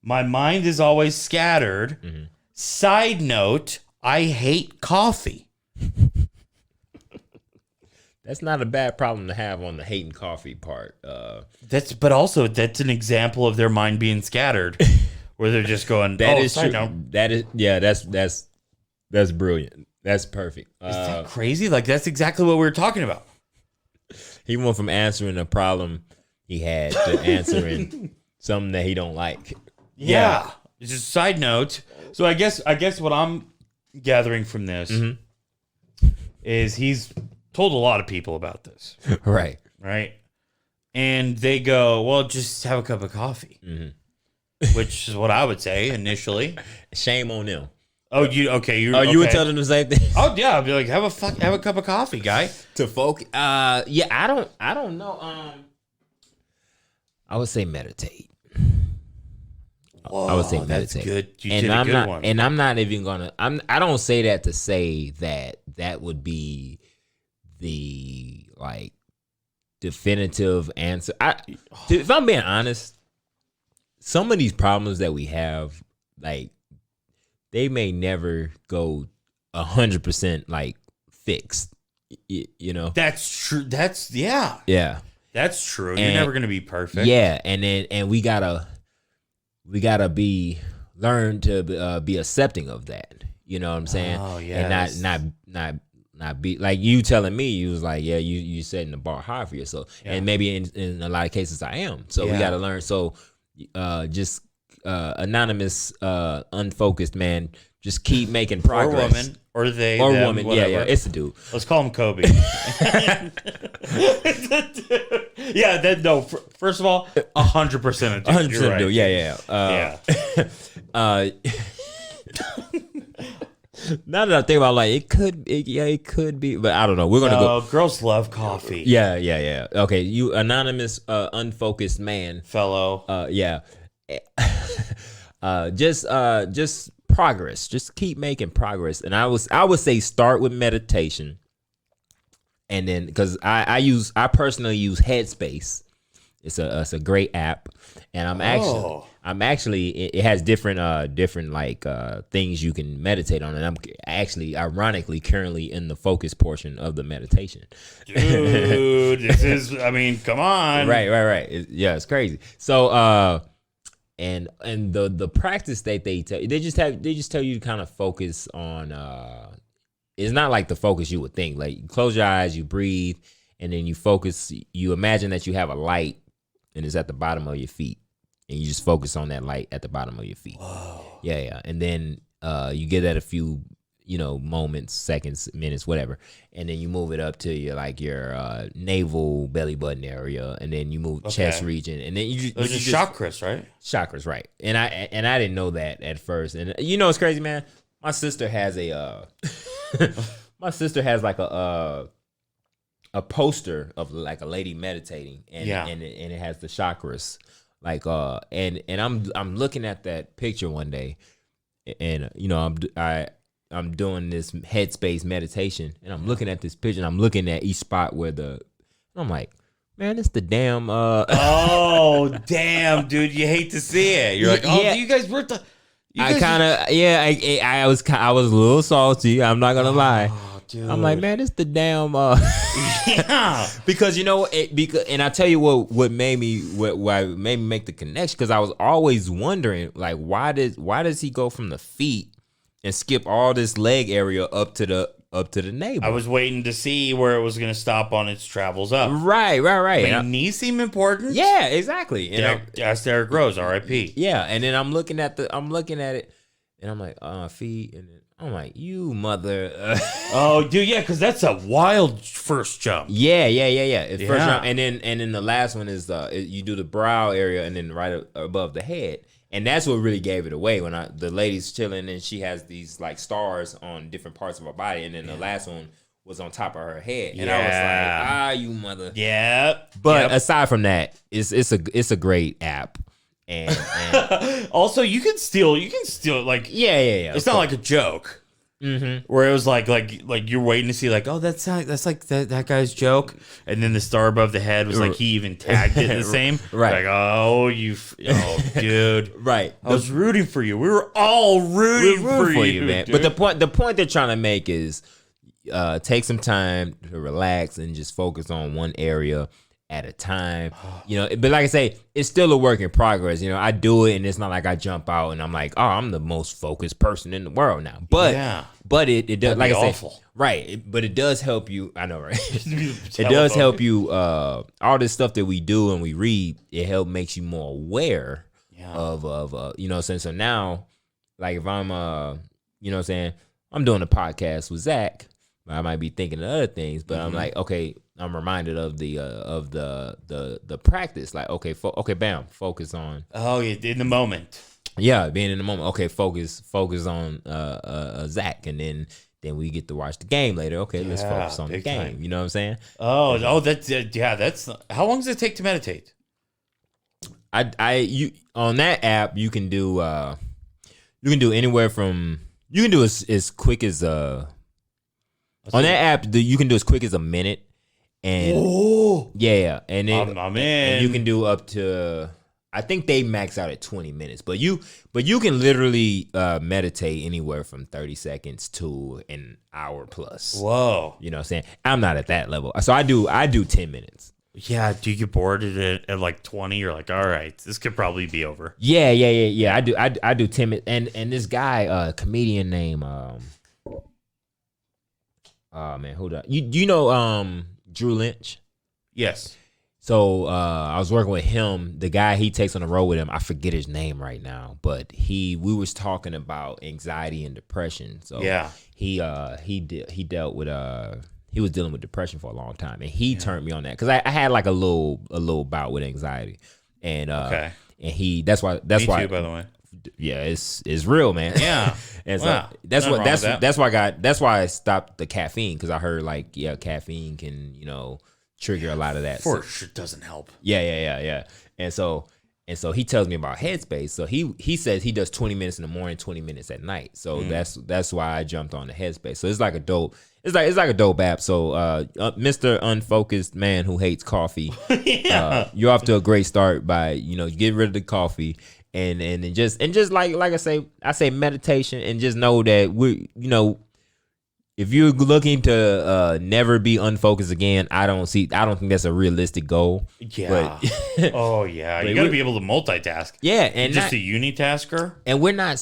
My mind is always scattered. Mm-hmm. Side note, I hate coffee. That's not a bad problem to have on the hating coffee part. But also that's an example of their mind being scattered, where they're just going. That is true. That is that's brilliant. That's perfect. Is that crazy? Like that's exactly what we were talking about. He went from answering a problem he had to answering something that he don't like. Yeah. It's just a side note. So I guess what I'm gathering from this is he's told a lot of people about this. Right. And they go, well, just have a cup of coffee. Mm-hmm. Which is what I would say initially. Shame on them. Oh, you okay? You would tell them the same thing. Oh yeah, I'd be like, have a cup of coffee, guy. To focus. Yeah, I don't know. I would say meditate. Whoa, I would say meditate. That's good. You did a good one. And I'm not even gonna. I don't say that to say that would be the like definitive answer. If I'm being honest, some of these problems that we have, like, they may never go 100% like fixed. You know. That's true. Yeah. That's true. You're never gonna be perfect. Yeah, and we gotta learn to be accepting of that. You know what I'm saying? Oh yeah. And not be like you telling me. You was like, yeah, you setting the bar high for yourself, and maybe in a lot of cases I am. So we gotta learn. So just anonymous, unfocused man. Just keep making progress. Or woman, or they, or them, woman. whatever. Yeah, it's a dude. Let's call him Kobe. Yeah, first of all, 100% a dude. 100% right. dude. Yeah. Now that I think about it could be, but I don't know. We're gonna go. Girls love coffee. Yeah. Okay, you anonymous, unfocused man, fellow. Yeah. Just progress. Just keep making progress. And I would say start with meditation. And then, because I personally use Headspace. It's a great app, and I'm actually it has different like things you can meditate on, and I'm actually ironically currently in the focus portion of the meditation. Dude, this is, I mean, come on. Right. It's crazy. So and the practice that they tell you, they just tell you to kind of focus on it's not like the focus you would think. Like, you close your eyes, you breathe, and then you focus. You imagine that you have a light, and it's at the bottom of your feet, and you just focus on that light at the bottom of your feet. Whoa. Yeah. And then you give that a few, moments, seconds, minutes, whatever, and then you move it up to your navel, belly button area, and then you move chest region, and then those are chakras, right? Chakras, right? And I didn't know that at first, and it's crazy, man. My sister has like a poster of like a lady meditating, and it has the chakras, like and I'm looking at that picture one day, and I'm doing this Headspace meditation, and I'm looking at this picture, and I'm looking at each spot where I'm like, man, it's the damn oh damn, dude, you hate to see it. You're like, oh, you guys were the. I was a little salty. I'm not gonna lie. Dude. I'm like, man, it's the damn yeah. Because and I tell you what made me make the connection, because I was always wondering, like, why does he go from the feet and skip all this leg area up to the navel? I was waiting to see where it was going to stop on its travels up. Right. My knees seem important. Yeah, exactly. As Derek Rose, R.I.P. Yeah, and then I'm looking at it, and I'm like, feet, and then I'm like, you mother. Oh, dude, yeah, because that's a wild first jump. Yeah. It's first jump, and then the last one is you do the brow area, and then right above the head. And that's what really gave it away, when the lady's chilling and she has these like stars on different parts of her body, and then the last one was on top of her head, and I was like, you mother. Yeah. But aside from that, it's a great app, and also you can steal like It's not like a joke. Mm-hmm. Where it was like you're waiting to see like, oh, that's like that guy's joke, and then the star above the head was like he even tagged it the same. Right. Like, oh dude. Right. I was rooting for you. We were all rooting for you, man. Dude. But the point they're trying to make is take some time to relax and just focus on one area at a time. But like I say, it's still a work in progress. I do it, and it's not like I jump out and I'm like, oh, I'm the most focused person in the world now. But it does, like I say, awful. Right. But it does help you. I know, right? It does help you. All this stuff that we do and we read, it makes you more aware of so now, like, if I'm I'm doing a podcast with Zach, I might be thinking of other things, but I'm like, okay, I'm reminded of the practice. Like, okay, bam, focus on. Oh, yeah, in the moment. Yeah, being in the moment. Okay, focus on Zach, and then we get to watch the game later. Okay, let's focus on the game. Time. You know what I'm saying? Oh, that's how long does it take to meditate? You on that app you can do anywhere from, you can do as quick as on that app you can do as quick as a minute. And and then and you can do up to, I think they max out at 20 minutes, but you can literally meditate anywhere from 30 seconds to an hour plus. Whoa. You know what I'm saying? I'm not at that level. So I do 10 minutes. Yeah, do you get bored at like 20? You're like, all right, this could probably be over. Yeah. I do 10 minutes. And this guy, comedian named hold on. You know Drew Lynch? Yes. So I was working with him. The guy he takes on the road with him, I forget his name right now, but we was talking about anxiety and depression. So he dealt with he was dealing with depression for a long time, and he turned me on that, because I had like a little bout with anxiety, and and that's why me too, by the way. Yeah, it's real, man. Yeah, and so that's why I stopped the caffeine, because I heard like caffeine can trigger a lot of that. For sure, doesn't help. Yeah. And so And so he tells me about Headspace. So he says he does 20 minutes in the morning, 20 minutes at night. So that's why I jumped on the Headspace. So it's like a dope app. So Mr. Unfocused Man who hates coffee, you're off to a great start by get rid of the coffee and just like I say meditation, and just know that if you're looking to never be unfocused again, I don't think that's a realistic goal. Yeah. Oh yeah. You got to be able to multitask. Yeah, and just a unitasker. And we're not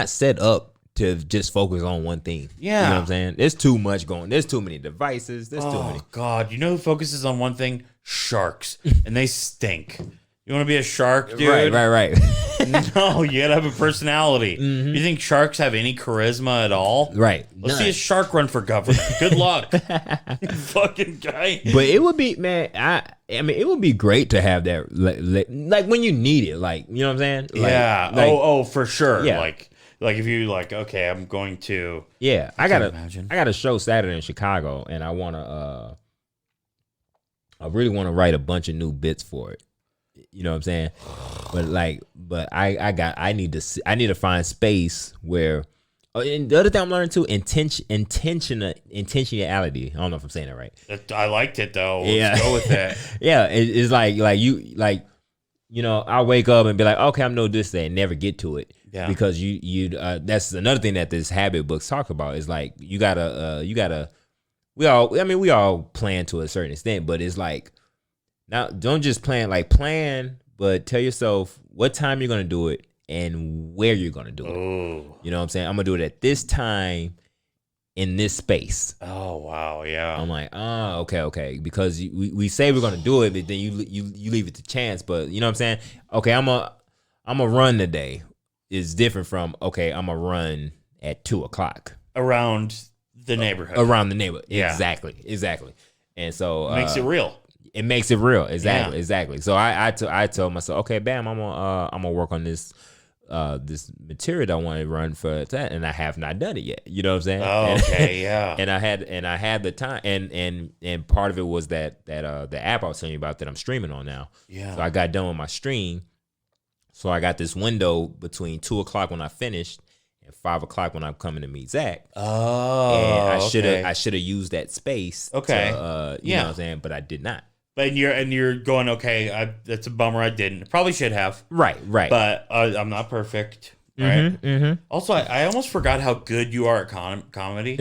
set up to just focus on one thing. Yeah. You know what I'm saying? There's too much going. There's too many devices. There's too many. Oh God, you know who focuses on one thing? Sharks, and they stink. You want to be a shark, dude? Right. No, you gotta have a personality. Mm-hmm. You think sharks have any charisma at all? Right. Let's see a shark run for governor. Good luck, fucking guy. But it would be, man. I mean, it would be great to have that, like when you need it, like you know what I'm saying? Yeah. For sure. Yeah. Like if you okay, I'm going to. Yeah, I got a show Saturday in Chicago, and I really want to write a bunch of new bits for it. You know what I'm saying? But I need to find space where. And the other thing I'm learning too, intentionality. I don't know if I'm saying that right. I liked it though. Let's go with that. Yeah, it's I wake up and be like, okay, I'm gonna do this thing, and never get to it. Yeah. Because you that's another thing that this habit books talk about is like you gotta we all plan to a certain extent, but it's like now don't just plan, but tell yourself what time you're gonna do it and where you're gonna do it. Oh. You know what I'm saying? I'm gonna do it at this time in this space. Oh wow, yeah. I'm like, okay, because we say we're gonna do it, but then you leave it to chance. But you know what I'm saying? Okay, I'm a run today. Is different from okay, I'm gonna run at 2:00 around the neighborhood. Around the neighborhood, yeah. Exactly. And so makes it real. It makes it real, exactly. So I told myself, okay, bam, I'm gonna work on this this material that I want to run for that, and I have not done it yet. You know what I'm saying? Oh, okay, yeah. And I had the time, and part of it was that the app I was telling you about that I'm streaming on now. Yeah. So I got done with my stream. So I got this window between 2:00 when I finished and 5:00 when I'm coming to meet Zach. Oh, and I should have used that space. Okay. You know what I'm saying? But I did not. But you're going, okay, that's a bummer I didn't. Probably should have. Right. But I'm not perfect. Right. Mm-hmm. Also, I almost forgot how good you are at comedy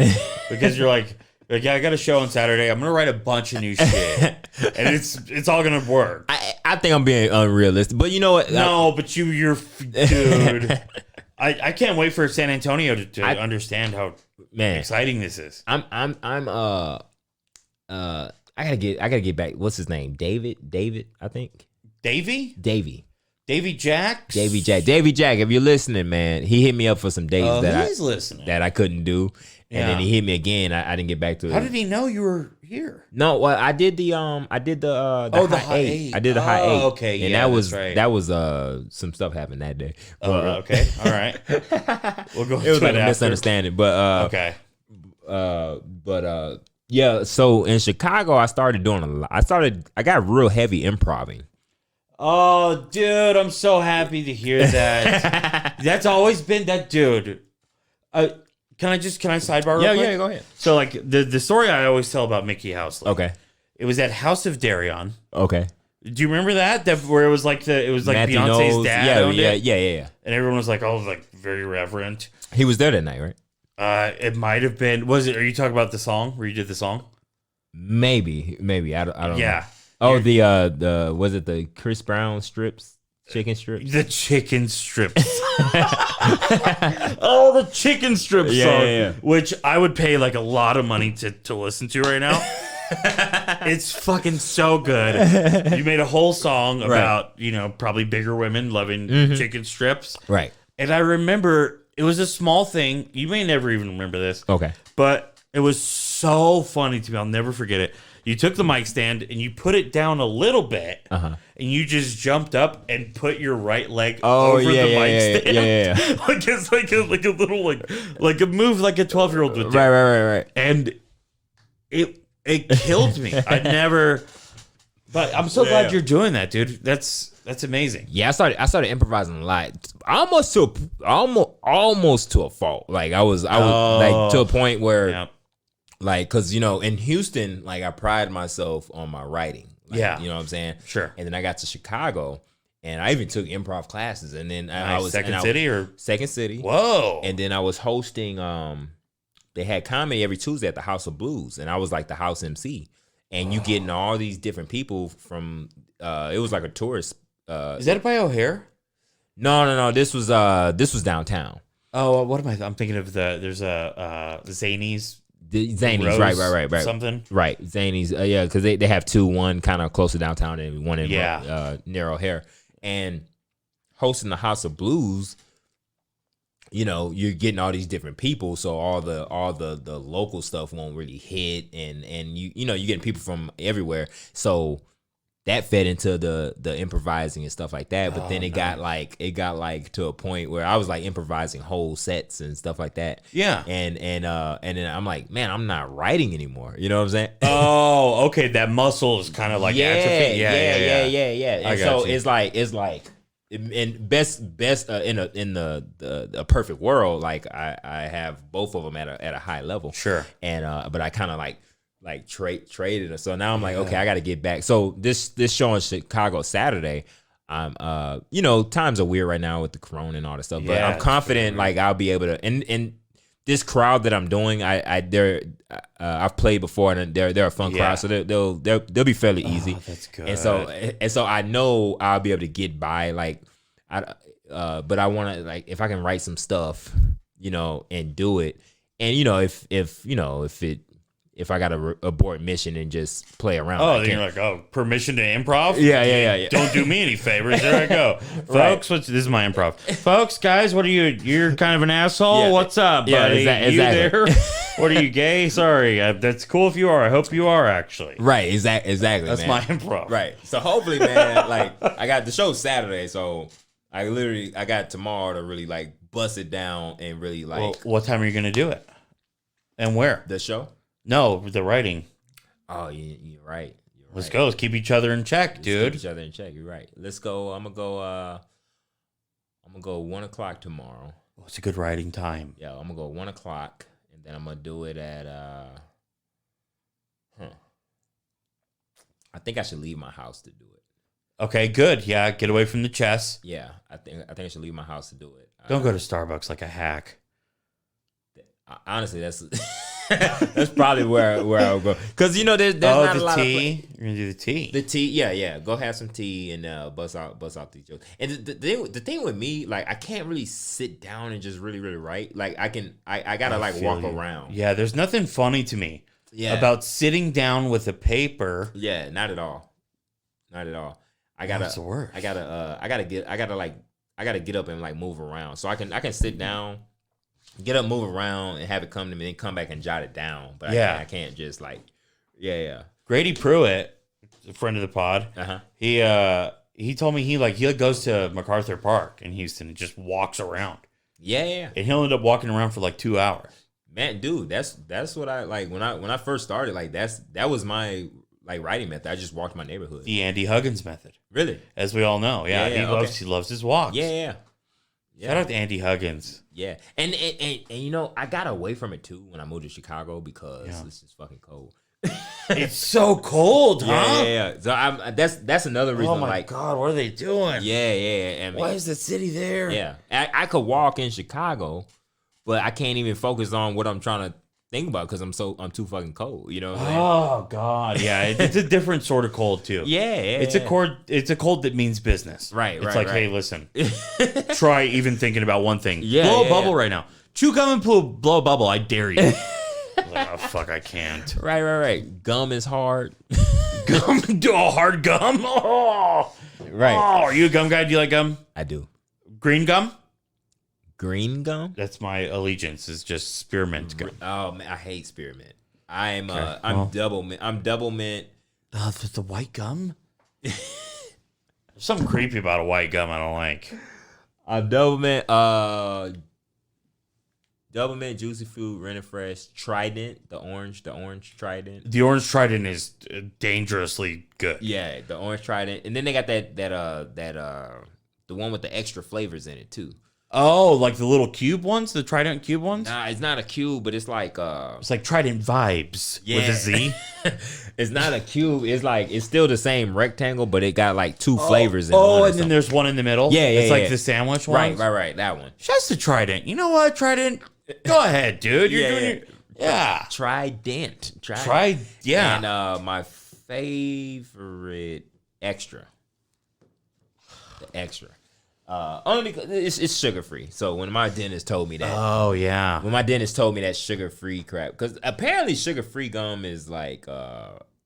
because you're like, yeah, I got a show on Saturday. I'm gonna write a bunch of new shit, and it's all gonna work. I think I'm being unrealistic, but you know what? No, but you're dude. I can't wait for San Antonio to understand how exciting this is. I gotta get back. What's his name? David, I think. Davey Jack. Jack. If you're listening, man, he hit me up for some days that I couldn't do. And then he hit me again. I didn't get back to it. How did he know you were here? No, well, I did the high 8. I did the high 8. Okay, and that was some stuff happened that day. Okay, all right. We'll go. It was like a misunderstanding, but okay. Yeah. So in Chicago, I started doing a lot. I got real heavy improvising. Oh, dude, I'm so happy to hear that. That's always been that dude. Can I sidebar real quick? Yeah, go ahead. So, like, the story I always tell about Mickey Housley. Okay. It was at House of Darion. Okay. Do you remember that where it was like Matthew Beyonce's knows. dad owned it? Yeah. And everyone was like, oh, like, very reverent. He was there that night, right? It might have been. Are you talking about the song where you did the song? Maybe. I don't know. Yeah. Oh, the was it the Chris Brown strips? Chicken strips? The chicken strips. Oh, the chicken strips song. Yeah. Which I would pay like a lot of money to listen to right now. It's fucking so good. You made a whole song about, probably bigger women loving chicken strips. Right. And I remember it was a small thing. You may never even remember this. Okay. But it was so funny to me. I'll never forget it. You took the mic stand and you put it down a little bit, and you just jumped up and put your right leg over the mic stand. Yeah. Like it's like a little like a move like a 12-year-old would do. Right. And it killed me. But I'm so glad you're doing that, dude. That's amazing. Yeah, I started improvising a lot, almost to a fault. Like I was like to a point where, like, cause in Houston, like I pride myself on my writing. Like, you know what I'm saying? Sure. And then I got to Chicago, and I even took improv classes, and then I was Second City. Whoa. And then I was hosting. They had comedy every Tuesday at the House of Blues, and I was like the house MC. And you getting all these different people from. It was like a tourist. Is that by O'Hare? No. This was downtown. Oh, what am I? I'm thinking of there's a Zanies. Zanies, right. Something. Right, Zanies. Yeah, because they have two, one kind of close to downtown and one in near O'Hare. And hosting the House of Blues, you're getting all these different people, so all the local stuff won't really hit, and you're getting people from everywhere. So that fed into the improvising and stuff like that. But then it got like to a point where I was like improvising whole sets and stuff like that. Yeah. And then I'm like, man, I'm not writing anymore. You know what I'm saying? Oh, okay. That muscle is kind of like atrophy. Yeah. And so it's like in best in the perfect world, like I have both of them at a high level. Sure. And but I kind of like traded it. So now I'm like, okay, I got to get back. So this show in Chicago Saturday, I'm times are weird right now with the corona and all that stuff, but I'm confident like I'll be able to. And this crowd that I'm doing, I've played before, and they're a fun crowd, so they'll be fairly easy. That's good. And so I know I'll be able to get by. Like but I want to, like, if I can write some stuff, and do it, and if I got to abort mission and just play around. Oh, then you're like, permission to improv? Yeah. Don't do me any favors. There I go. Folks, this is my improv. Folks, guys, what are you? You're kind of an asshole? Yeah. What's up, buddy? Exactly. You there? What are you, gay? Sorry. That's cool if you are. I hope you are, actually. Right, exactly. That's man. my improv. Right. So hopefully, man, like, I got the show Saturday, so I got tomorrow to really, like, bust it down and really, like. Well, what time are you going to do it? And where? The show? No, the writing. Oh, you're right. Let's go. Let's keep each other in check, dude. Keep each other in check. You're right. Let's go. I'm gonna go 1:00 tomorrow. What's a good writing time? Yeah, I'm gonna go 1:00, and then I'm gonna do it at I think I should leave my house to do it. Okay, good. Yeah, get away from the chess. Yeah, I think I should leave my house to do it. Don't go to Starbucks like a hack. Honestly, that's that's probably where I'll go, because there's not a lot tea. You're gonna do the tea. The tea, yeah. Go have some tea and bust out these jokes. And the thing with me, like, I can't really sit down and just really write. Like, I gotta like walk around. Yeah, there's nothing funny to me. About sitting down with a paper. Yeah, not at all. That's the worst. I gotta get up and like move around, so I can sit down. Get up, move around, and have it come to me, then come back and jot it down. But I can't just like, Grady Pruitt, a friend of the pod. He told me he goes to MacArthur Park in Houston and just walks around. Yeah. And he'll end up walking around for like 2 hours. Man, dude, that's what I like when I first started. Like that was my like writing method. I just walked my neighborhood. The Andy Huggins method. Really? As we all know. Yeah. He loves his walks. Yeah. Shout out to Andy Huggins. Yeah, and I got away from it too when I moved to Chicago because this is fucking cold. It's so cold, huh? Yeah. So that's another reason. Oh my God, what are they doing? Yeah. Why is the city there? Yeah, I could walk in Chicago, but I can't even focus on what I'm trying to think about because I'm too fucking cold. You know what I'm saying? Oh God, yeah. It's a different sort of cold too. Yeah. It's a cold that means business. Right. It's like, hey, listen, try even thinking about one thing. Yeah, blow a bubble right now. Chew gum and blow a bubble. I dare you. Like, oh fuck, I can't. Right. Gum is hard. Gum, hard gum. Oh, right. Oh, are you a gum guy? Do you like gum? I do. Green gum. Green gum? That's my allegiance. Is just spearmint gum. Oh man, I hate spearmint. I'm double mint. I'm double mint. The white gum. There's something creepy about a white gum I don't like. I'm double mint. Double mint, juicy fruit, Renner Fresh, Trident, the orange Trident. The orange Trident is dangerously good. Yeah, the orange Trident, and then they got that the one with the extra flavors in it too. Oh, like the little cube ones, the Trident cube ones? Nah, it's not a cube, but it's like Trident Vibes with a Z. It's not a cube. It's still the same rectangle, but it got like two flavors in it. Oh, and then there's one in the middle. Yeah, it's like the sandwich one. Right. That one. Just a Trident. You know what, Trident? Go ahead, dude. You're doing your Trident. Yeah. And my favorite extra. The extra. Only because it's sugar free. So when my dentist told me that, when my dentist told me that sugar free crap, because apparently sugar free gum is like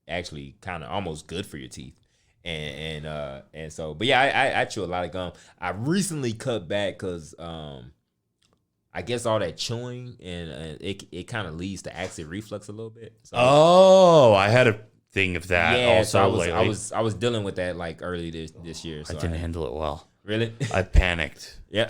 actually kind of almost good for your teeth, and so, but yeah, I chew a lot of gum. I recently cut back because I guess all that chewing and it kind of leads to acid reflux a little bit. So, I had a thing of that. Yeah, also so I was dealing with that like early this year. So I didn't handle it well. Really? I panicked. Yeah.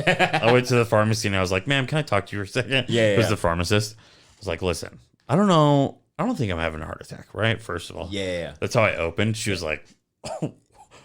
I went to the pharmacy and I was like, ma'am, can I talk to you for a second? Yeah. It was the pharmacist. I was like, listen, I don't know. I don't think I'm having a heart attack, right? First of all. Yeah. That's how I opened. She was like,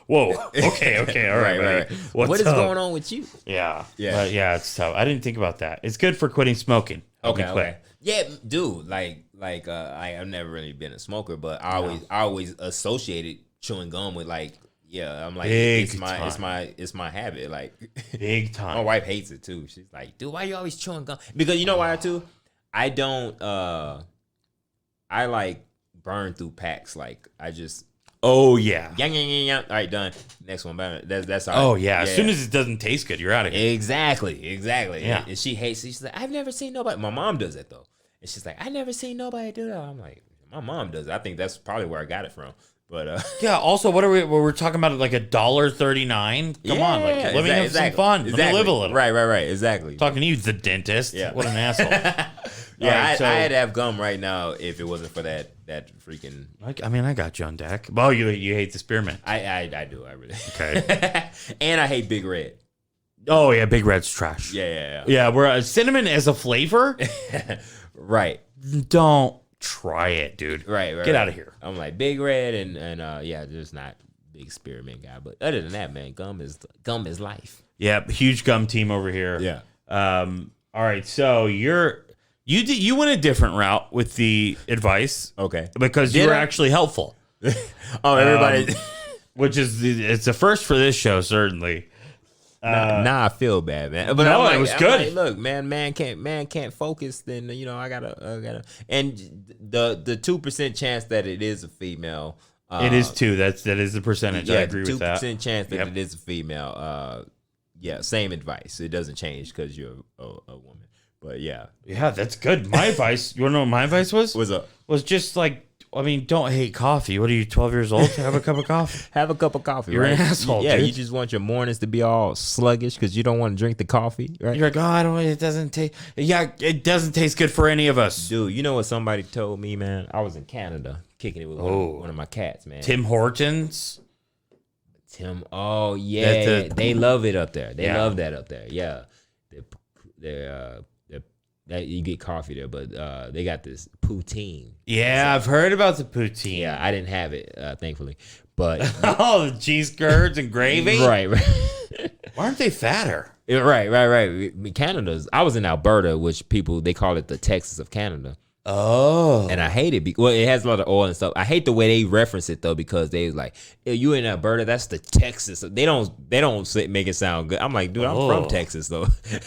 whoa. Okay. All right. What is going on with you? Yeah. But yeah, it's tough. I didn't think about that. It's good for quitting smoking. Okay. Yeah, dude. I've never really been a smoker, but I always associated chewing gum with like, yeah, I'm like, it's my habit. Like, big time. My wife hates it too. She's like, dude, why you always chewing gum? Because you know why too? I don't. I like burn through packs. Like I just. Oh yeah. Yeah. All right, done. Next one. That's all. Oh yeah. As soon as it doesn't taste good, you're out of here. Exactly. Yeah. And she hates it. She's like, I've never seen nobody. My mom does it though, and she's like, I never seen nobody do that. I'm like, my mom does it. I think that's probably where I got it from. But yeah. Also, what are we're talking about? Like $1.39? Come on, like let me have some fun. Let me live a little. Right. Exactly. Talking to you, the dentist. Yeah. What an asshole. Yeah, right, I had to have gum right now if it wasn't for that freaking. I mean, I got you on deck. Oh, you hate the spearmint. I do. I really. Okay. And I hate Big Red. Oh yeah, Big Red's trash. Yeah. Yeah, we're cinnamon as a flavor. Right. Don't try it, dude. Right. Get out of here. I'm like Big Red and yeah, just not big spearmint guy. But other than that, man, gum is life. Yeah, huge gum team over here. Yeah. All right, so you went a different route with the advice. Okay. Because you were actually helpful. Oh, everybody. Which is it's a first for this show, certainly. Nah, I feel bad, man. But no, it was good. Like, look, man can't focus. Then I gotta. And the 2% chance that it is a female. It is 2. That is the percentage. I agree with that. 2% chance that it is a female. Yeah, same advice. It doesn't change because you're a woman. But yeah, that's good. My advice. You want to know what my advice was? What's up? Was just like. I mean, don't hate coffee. What are you, 12 years old? Have a cup of coffee. Have a cup of coffee. You're an asshole, Yeah, dude. you just want your mornings to be all sluggish because you don't want to drink the coffee, right? You're like, it doesn't taste. Yeah, it doesn't taste good for any of us. Dude, you know what somebody told me, man? I was in Canada kicking it with one of my cats, man. Tim Hortons. Oh, yeah. They love it up there. They love that up there. Yeah. You get coffee there, but they got this poutine. Yeah, I've heard about the poutine. Yeah, I didn't have it, thankfully. But the cheese curds and gravy. Right. Why aren't they fatter? Right. Canada's. I was in Alberta, which they call it the Texas of Canada. Oh. And I hate it. Well, it has a lot of oil and stuff. I hate the way they reference it though, because they was like, you in Alberta, that's the Texas. They don't make it sound good. I'm like, dude, I'm from Texas though.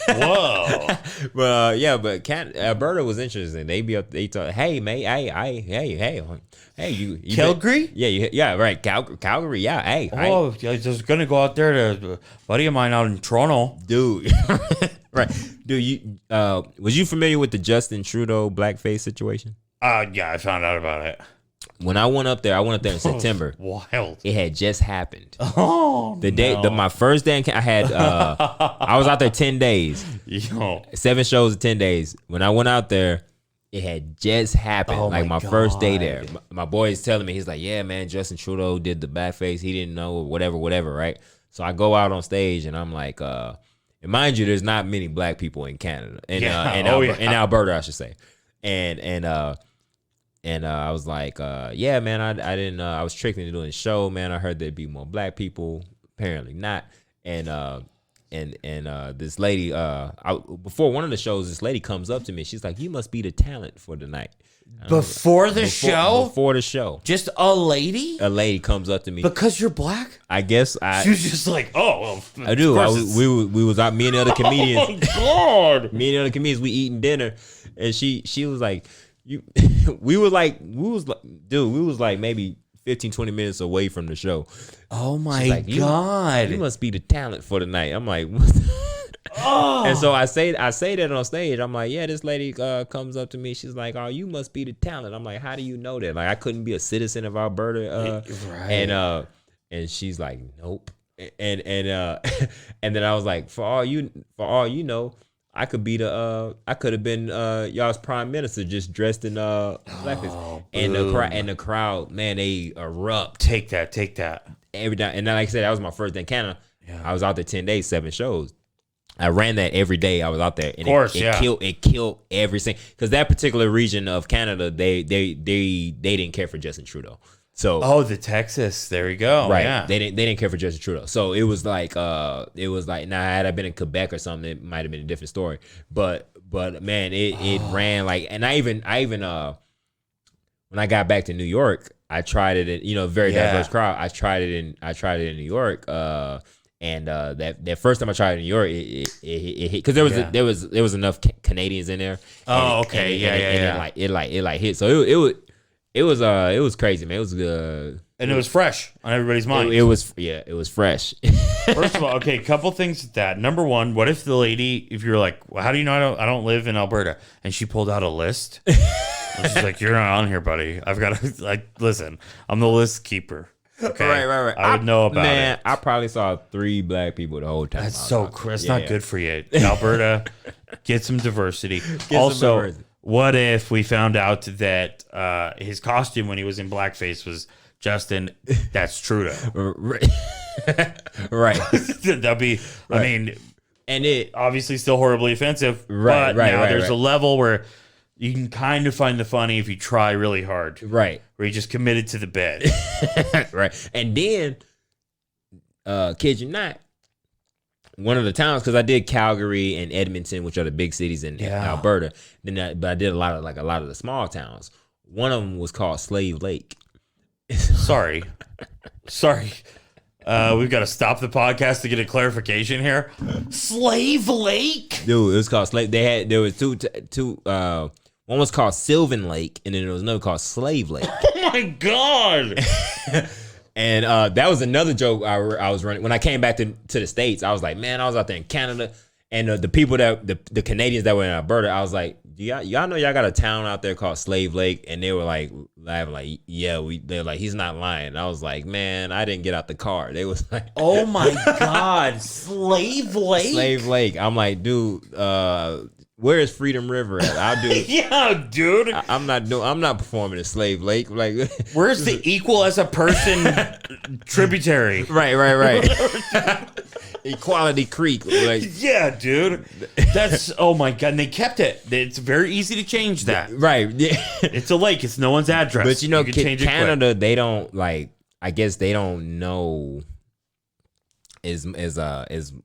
Whoa. But Alberta was interesting. They talk, hey mate, hey, you Calgary? Yeah, right. Calgary, yeah. Hey. I was gonna go out there to a buddy of mine out in Toronto. Dude. Right. Dude, was you familiar with the Justin Trudeau blackface situation? Yeah, I found out about it. When I went up there in September. Wild. It had just happened. Oh, my first day I had I was out there 10 days. Yo. 7 shows in 10 days. When I went out there, it had just happened. Oh, my first day there. My boy is telling me, he's like, yeah, man, Justin Trudeau did the blackface. He didn't know, whatever, right? So I go out on stage and I'm like, And mind you, there's not many black people in Canada, in Alberta, I should say. And I was like, yeah, man, I didn't. I was tricked into doing a show, man. I heard there'd be more black people. Apparently not. And this lady, before one of the shows, this lady comes up to me. She's like, "You must be the talent for the night." Before the show? Before the show. Just a lady? A lady comes up to me. Because you're black? I guess she was just like, oh, well, I do. We was out, me and the other comedians. Oh, my God. Me and the other comedians, we eating dinner. And she was like, we was like maybe 15, 20 minutes away from the show. Oh, my God. You must be the talent for the night. I'm like, what? Oh. And so I say that on stage. I'm like, yeah, this lady comes up to me. She's like, oh, you must be the talent. I'm like, how do you know that? Like, I couldn't be a citizen of Alberta. Right. And she's like, nope. And then I was like, for all you know, I could have been y'all's prime minister just dressed in blackface. And the crowd, man, they erupt. Take that. Every time. And then, like I said, that was my first day in Canada. Yeah. I was out there 10 days, 7 shows. I ran that every day. I was out there, and it killed every single. Because that particular region of Canada, they didn't care for Justin Trudeau. So the Texas, there you go. Right, yeah. they didn't care for Justin Trudeau. So it was like now had I been in Quebec or something, it might have been a different story. But man, it ran like, and I even when I got back to New York, I tried it in very diverse crowd. I tried it in New York. And that first time I tried it in New York, it hit because there was enough Canadians in there. Oh, okay, and it hit. So it was crazy, man. It was good, and it was fresh on everybody's mind. It was fresh. First of all, okay, a couple things with that. Number one, what if the lady, if you're like, well, how do you know I don't live in Alberta, and she pulled out a list, and she's like, you're not on here, buddy. I've got to listen. I'm the list keeper. Okay. Right. I would know about it. I probably saw 3 black people the whole time. That's not good for you. Alberta, get some diversity. What if we found out that his costume when he was in blackface was Justin? That's Trudeau. Right. That'd be. Right. I mean, and it obviously still horribly offensive. Right. But now there's a level where you can kind of find the funny if you try really hard. Right. Where you just committed to the bed. Right. And then, kid you not, one of the towns, because I did Calgary and Edmonton, which are the big cities in Alberta. But I did a lot of the small towns. One of them was called Slave Lake. Sorry. We've got to stop the podcast to get a clarification here. Slave Lake? Dude, it was called Slave. There was two one was called Sylvan Lake, and then there was another called Slave Lake. Oh my God. And that was another joke I was running. When I came back to the States, I was like, man, I was out there in Canada, and the people the Canadians that were in Alberta, I was like, y'all know y'all got a town out there called Slave Lake? And they were like laughing, like, yeah, they're like, he's not lying. And I was like, man, I didn't get out the car. They was like, oh my God, Slave Lake? Slave Lake. I'm like, dude, where is Freedom River at? I'll do. Yeah, dude. I'm not performing at Slave Lake. Like, where's the equal as a person tributary? Right. Equality Creek. Like, yeah, dude. That's oh my God. And they kept it. It's very easy to change that. Right. Yeah. It's a lake. It's no one's address. But you Canada, they don't like. I guess they don't know. Is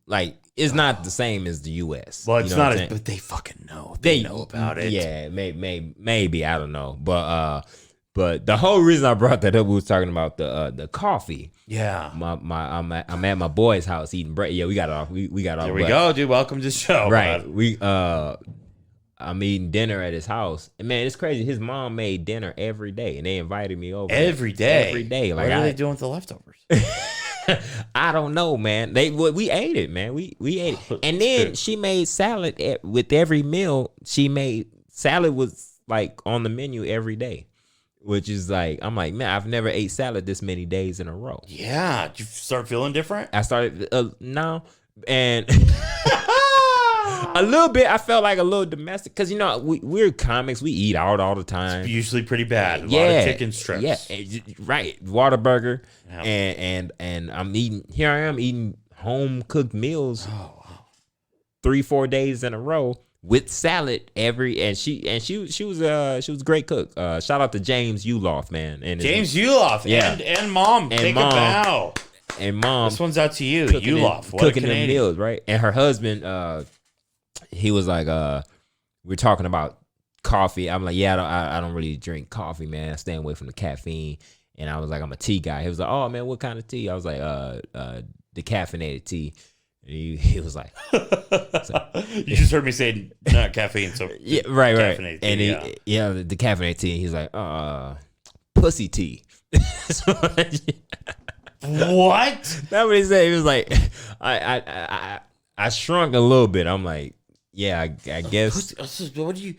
like. It's not the same as the U.S. Well, it's not, but they fucking know. They know about it. Yeah, maybe I don't know, but the whole reason I brought that up, we was talking about the coffee. Yeah, I'm at my boy's house eating bread. Yeah, we got off. We got off. There we go, dude. Welcome to the show. Right. I'm eating dinner at his house, and man, it's crazy. His mom made dinner every day, and they invited me over every day. Like, what are they doing with the leftovers? I don't know, man. We ate it, man. We ate it, and then she made salad with every meal. She made salad was like on the menu every day, which is like, I'm like, man, I've never ate salad this many days in a row. Yeah, did you start feeling different? I started no, and a little bit. I felt like a little domestic because we're comics. We eat out all the time. It's usually pretty bad. A lot of chicken strips. Yeah, right. Whataburger, and I'm eating. Here I am eating home cooked meals. Oh, wow. 3-4 days in a row with salad and she was a great cook. Shout out to James Uloff, man. And James Uloff, and mom. Take a bow. And mom, this one's out to you, Uloff. Cooking them meals, right? And her husband, he was like, we're talking about coffee. I'm like, I don't really drink coffee, man. I stay away from the caffeine. And I was like, I'm a tea guy. He was like, oh man, what kind of tea? I was like, decaffeinated tea. And he was like, you just heard me say not caffeine, so yeah, right. Tea, and the decaffeinated tea. He's like, pussy tea. What? That's what he said. He was like, I shrunk a little bit. I'm like, yeah, I guess. What do you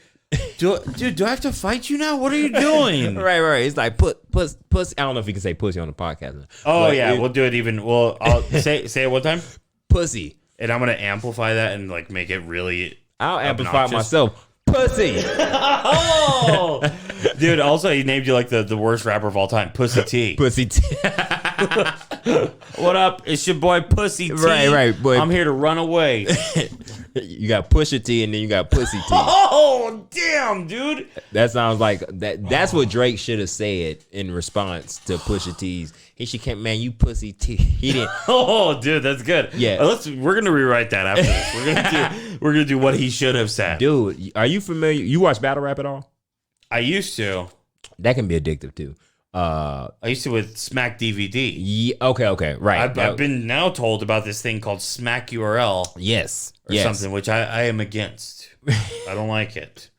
do? Dude, do I have to fight you now? What are you doing? Right. It's like pussy. I don't know if you can say pussy on the podcast. Oh yeah, we'll do it even. I'll say it one time. Pussy. And I'm gonna amplify that and like make it really. I'll amplify myself. Pussy. Oh, dude. Also, he named you like the worst rapper of all time, Pussy T. Pussy T. What up? It's your boy Pussy T. Right, boy. I'm here to run away. You got Pusha T and then you got Pussy T. Oh, damn, dude. That sounds like that. That's what Drake should have said in response to Pusha T's. He should came, man, you Pussy T. He didn't. Oh, dude, that's good. Yeah, we're gonna rewrite that after this. We're gonna do what he should have said. Dude, are you familiar? You watch battle rap at all? I used to. That can be addictive too. I used to with Smack DVD. Yeah, okay, right. I've been now told about this thing called Smack URL. Yes, or something, which I am against. I don't like it.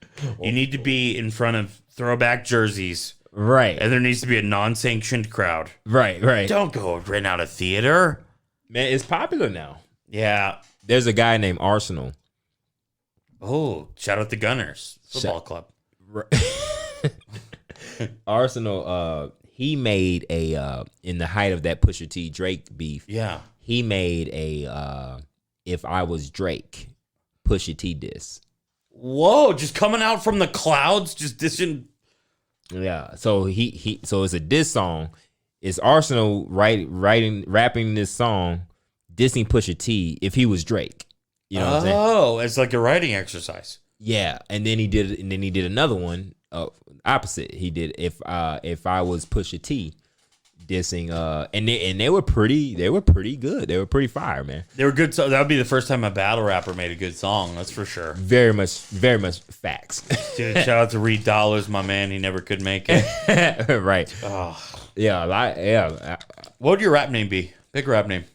You need to be in front of throwback jerseys, right? And there needs to be a non-sanctioned crowd, right. Don't go rent out a theater, man. It's popular now. Yeah, there's a guy named Arsenal. Oh, shout out the Gunners football club. Right. Arsenal, he made a in the height of that Pusha T Drake beef. Yeah, he made a if I was Drake, Pusha T diss. Whoa, just coming out from the clouds, just dissing. Yeah, so so it's a diss song. It's Arsenal rapping this song, dissing Pusha T if he was Drake. You know what I'm saying? Oh, it's like a writing exercise. Yeah, and then he did another one. Opposite. He did if I was Pusha T dissing and they were pretty good. They were pretty fire, man. They were good. So that would be the first time a battle rapper made a good song. That's for sure. Very much facts. Dude, shout out to Reed Dollars, my man. He never could make it. Right. Oh. Yeah. What would your rap name be? Big rap name.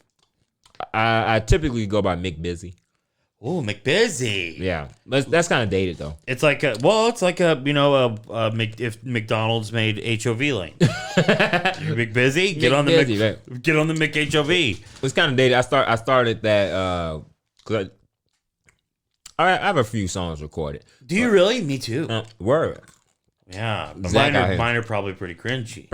I typically go by Mick Busy. Oh, McBusy. Yeah, that's kind of dated though. It's like if McDonald's made HOV lane. You're McBusy. Get on the Mc HOV. It's kind of dated. I started that because I have a few songs recorded. Do you really? Me too. Word. Yeah, but mine are probably pretty cringy.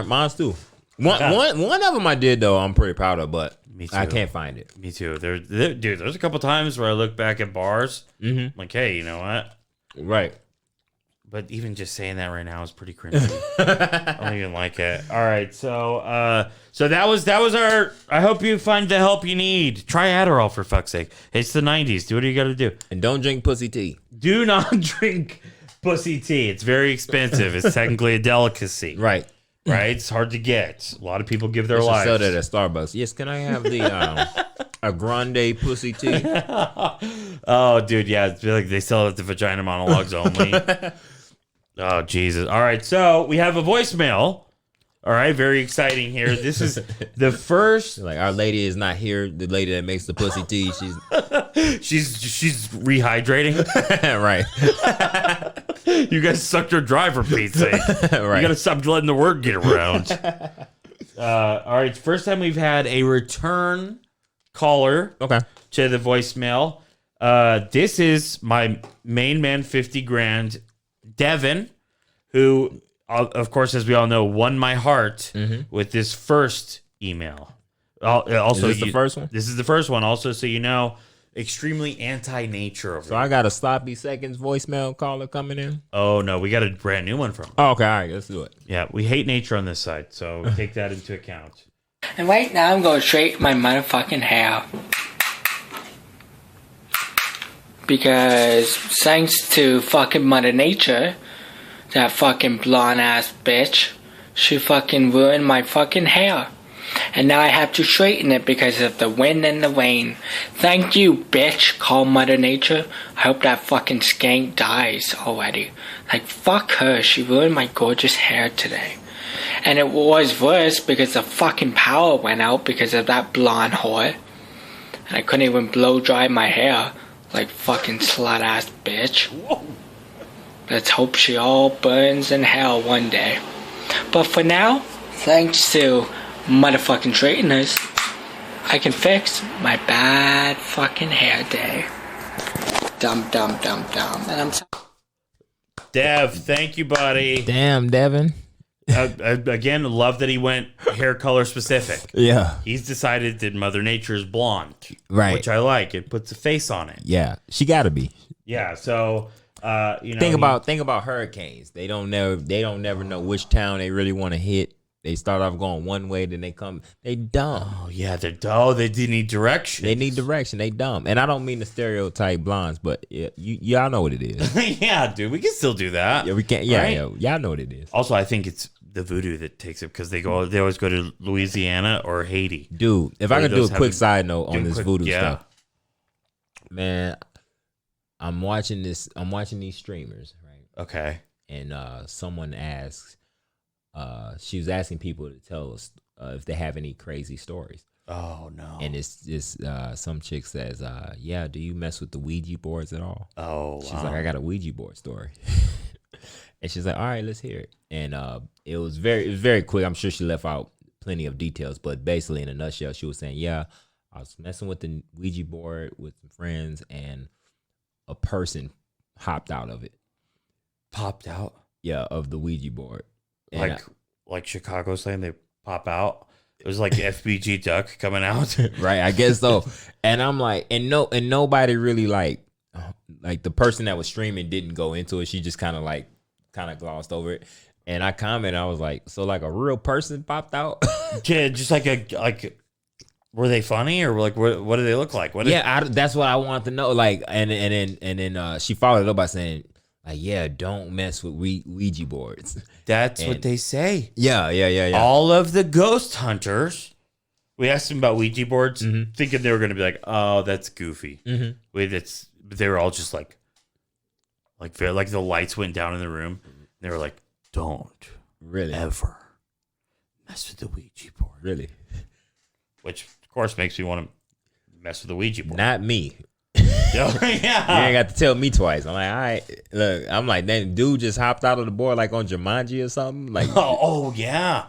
Mine's too. One of them I did though. I'm pretty proud of, but me too. I can't find it. Me too. Dude, there's a couple times where I look back at bars, like, hey, you know what? Right. But even just saying that right now is pretty cringy. I don't even like it. All right, so that was our. I hope you find the help you need. Try Adderall for fuck's sake. It's the 90s. Do what you got to do, and don't drink pussy tea. Do not drink pussy tea. It's very expensive. It's technically a delicacy. Right. Right, it's hard to get. A lot of people give their lives. Sell that at Starbucks. Yes, can I have the a grande pussy tea? Oh, dude, yeah, it's like they sell it at the Vagina Monologues only. Oh, Jesus! All right, so we have a voicemail. All right, very exciting here. This is the first. Like, our lady is not here. The lady that makes the pussy tea, she's rehydrating. Right. You guys sucked her dry for Pete's sake. Right. You gotta stop letting the word get around. All right, first time we've had a return caller. Okay. To the voicemail. This is my main man, 50 grand, Devin, who, of course, as we all know, won my heart with this first email. Also, is this the first one? This is the first one. Also, so you know, extremely anti-nature over So I got a sloppy seconds voicemail caller coming in? Oh, no. We got a brand new one from him. Oh, okay. All right. Let's do it. Yeah. We hate nature on this side, so take that into account. And right now I'm going straight my motherfucking hair. because thanks to fucking Mother Nature, that fucking blonde ass bitch, she fucking ruined my fucking hair. And now I have to straighten it because of the wind and the rain. Thank you, bitch, call Mother Nature. I hope that fucking skank dies already. Like, fuck her, she ruined my gorgeous hair today. And it was worse because the fucking power went out because of that blonde whore. And I couldn't even blow dry my hair. Like fucking slut ass bitch. Let's hope she all burns in hell one day. But for now, thanks to motherfucking straighteners, I can fix my bad fucking hair day. Dum. And I'm Dev, thank you, buddy. Damn, Devin. Again, love that he went hair color specific. Yeah. He's decided that Mother Nature is blonde. Right. Which I like. It puts a face on it. Yeah. She gotta be. Yeah. So think about hurricanes. They don't never know which town they really want to hit. They start off going one way, then they dumb. Oh yeah, they need direction. They need direction. They dumb. And I don't mean to stereotype blondes, but y'all know what it is. Yeah, dude, we can still do that. Yeah, we can. Yeah, right? Y'all know what it is. Also, I think it's the voodoo that takes it because they always go to Louisiana or Haiti. Dude, if I could do a quick side note on this voodoo stuff, man, I'm watching these streamers, right? Okay. And someone asks, she was asking people to tell us if they have any crazy stories. Oh no! And it's some chick says, "Yeah, do you mess with the Ouija boards at all?" Oh, she's like, "I got a Ouija board story." And she's like, "All right, let's hear it." And it was very quick. I'm sure she left out plenty of details, but basically in a nutshell, she was saying, "Yeah, I was messing with the Ouija board with some friends, and a person hopped out of it." Popped out? Yeah, of the Ouija board. And like Chicago saying they pop out. It was like FBG Duck coming out. Right, I guess so. And I'm like, and nobody really like the person that was streaming didn't go into it. She just kind of glossed over it. And I commented, I was like, so like a real person popped out? Yeah, just like were they funny or like what do they look like? That's what I want to know. Like, and then she followed it up by saying, like, yeah, don't mess with Ouija boards. That's what they say. Yeah. All of the ghost hunters, we asked them about Ouija boards, thinking they were going to be like, oh, that's goofy. Mm-hmm. But they were all just like the lights went down in the room. And they were like, don't really ever mess with the Ouija board. Really? Which, of course, makes me want to mess with the Ouija board. Not me. Yeah. You ain't got to tell me twice. I'm like, all right, look, I'm like, that dude just hopped out of the board like on Jumanji or something. Like, oh yeah.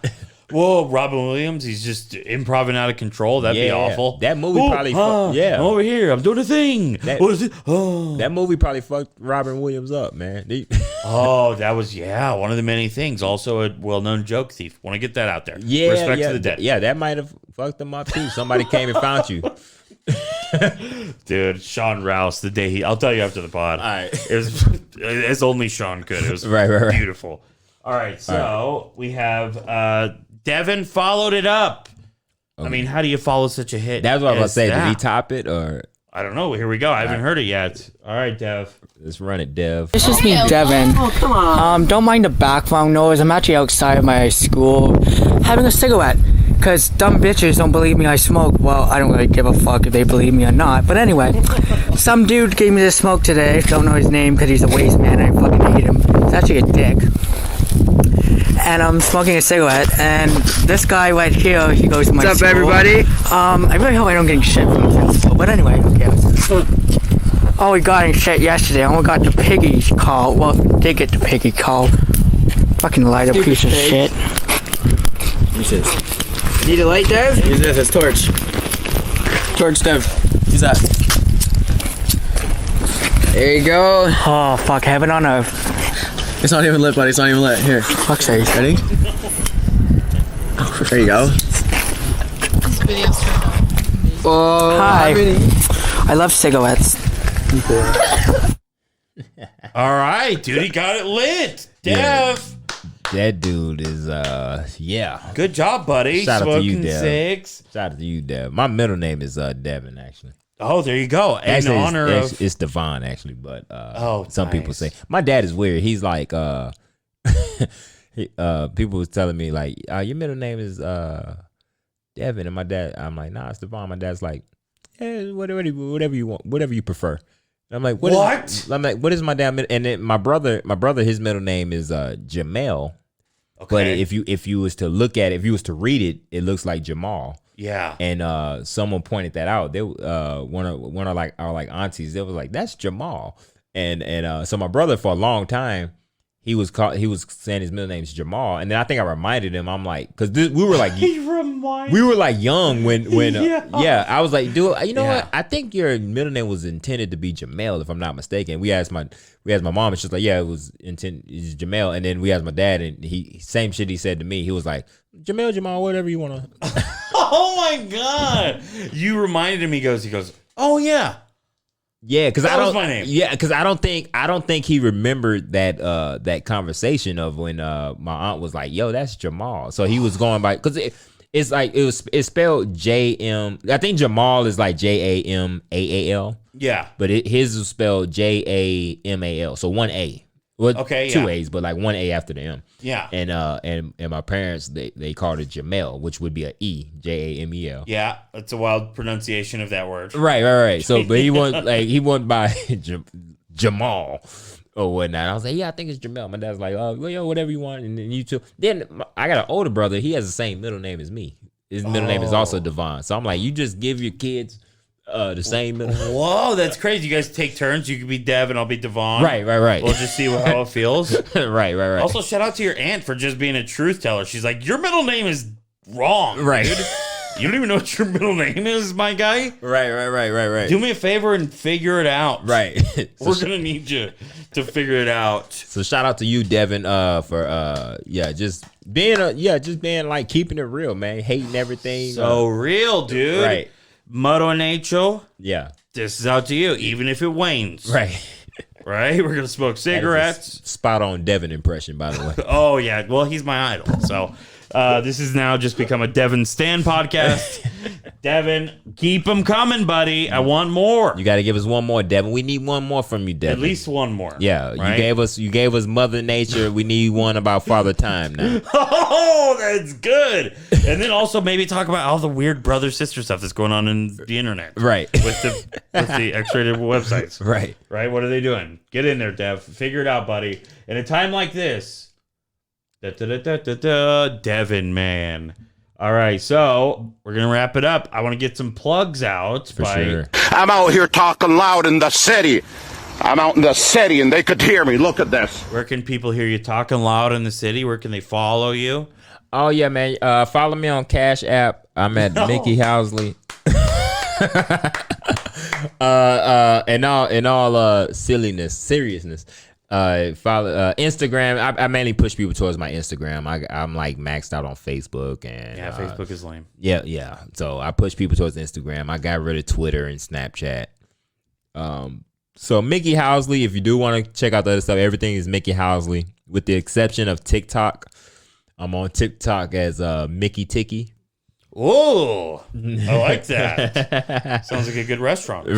Whoa, Robin Williams, he's just improvising out of control. That'd be awful. That movie probably I'm over here. I'm doing a thing. What is it? Oh. That movie probably fucked Robin Williams up, man. That was one of the many things. Also a well-known joke thief. Want to get that out there. Yeah. Respect to the dead. Yeah, that might have fucked him up too. Somebody came and found you. Dude, Sean Rouse, the day I'll tell you after the pod. All right. It was as only Sean could. It was right. Beautiful. All right, so we have Devin followed it up. Okay. I mean, how do you follow such a hit? That's what I was about to say. Did he top it or? I don't know. Here we go. I haven't heard it yet. All right, Dev. Let's run it, Dev. This is me, Devin. Oh, come on. Don't mind the background noise. I'm actually outside of my school having a cigarette. Because dumb bitches don't believe me I smoke. Well, I don't really give a fuck if they believe me or not. But anyway, some dude gave me this smoke today. Don't know his name because he's a waste man and I fucking hate him. He's actually a dick. And I'm smoking a cigarette. And this guy right here, he goes to my school. What's up, everybody? I really hope I don't get shit from the school. But anyway, who cares? Oh, we got in shit yesterday. I only got the piggy call. Well, did get the piggy call. Fucking lighter piece of shit. What's this? Need a light, Dev? Use this as torch. Torch, Dev. Use that. There you go. Oh, fuck. Heaven on earth. It's not even lit, buddy. It's not even lit. Here. Fuck's sake. Ready? There you go. Oh, hi. I love cigarettes. All right, dude. He got it lit. Dev. Yeah. That dude is, Good job, buddy. Shout out to you, Smoking Dev. cigs. Shout out to you, Dev. My middle name is Devin, actually. Oh, there you go. In actually, honor of it's Devon actually, but some nice. people say my dad is weird. He's like people was telling me like your middle name is Devin, and my dad, I'm like, nah, it's Devon. My dad's like, whatever you want, whatever you prefer. And I'm like, what? I'm like, what is my dad? And then my brother, his middle name is Jamel. Okay. But if you was to look at it, if you was to read it, it looks like Jamal. Yeah. And someone pointed that out. They one of like our like aunties, they was like, that's Jamal. And so my brother for a long time, he was saying his middle name is Jamal, and then I think I reminded him. I'm like, because we were like, young when I was like, dude, you know what? I think your middle name was intended to be Jamel, if I'm not mistaken. We asked my mom, and she's like, yeah, it was intended, it's Jamel. And then we asked my dad, and he same shit he said to me. He was like, Jamal, whatever you want to. Oh my god! You reminded him. He goes, oh yeah. Yeah, because that was my name. Yeah, because I don't think he remembered that conversation of when my aunt was like, "Yo, that's Jamal." So he was going by because it's like it's spelled J-M. I think Jamal is like J-A-M-A-A-L. Yeah, but his is spelled J-A-M-A-L. So one A. Well, okay, two A's, but like one A after the M. Yeah, and my parents they called it Jamel, which would be a E, J-A-M-E-L. Yeah, that's a wild pronunciation of that word. Right. So, but he went by Jamal or whatnot. I was like, yeah, I think it's Jamel. My dad's like, well, yo, whatever you want, and then you too. Then I got an older brother. He has the same middle name as me. His middle name is also Devon. So I'm like, you just give your kids the same middle name. Whoa, that's crazy. You guys take turns. You could be Dev and I'll be Devon. Right. We'll just see how it feels. Right. Also, shout out to your aunt for just being a truth teller. She's like, your middle name is wrong, right? Dude. You don't even know what your middle name is, my guy. Right. Do me a favor and figure it out. Right. We're gonna need you to figure it out. So shout out to you, Devin, for just being like keeping it real, man. Hating everything. So real, dude. Right. Mother Nature. Yeah. This is out to you, even if it wanes. Right. Right? We're gonna smoke cigarettes. Spot on Devin impression, by the way. Oh yeah. Well, he's my idol. So this has now just become a Devin Stan podcast. Devin, keep them coming, buddy. I want more. You got to give us one more, Devin. We need one more from you, Devin. At least one more. Yeah, right? you gave us Mother Nature. We need one about Father Time now. Oh, that's good. And then also maybe talk about all the weird brother sister stuff that's going on in the internet. Right. With the X-rated websites. Right. Right. What are they doing? Get in there, Dev. Figure it out, buddy. In a time like this. Devin, man. All right, so we're gonna wrap it up. I want to get some plugs out. For sure. I'm out here talking loud in the city. I'm out in the city and they could hear me. Look at this. Where can people hear you talking loud in the city? Where can they follow you? Oh yeah, man. Follow me on Cash App. I'm at Mickey Housley. And all seriousness. Follow Instagram. I mainly push people towards my Instagram. I'm like maxed out on Facebook and Facebook is lame. Yeah. So I push people towards Instagram. I got rid of Twitter and Snapchat. So Mickey Housley, if you do want to check out the other stuff, everything is Mickey Housley, with the exception of TikTok. I'm on TikTok as Mickey Ticky. Oh, I like that. Sounds like a good restaurant.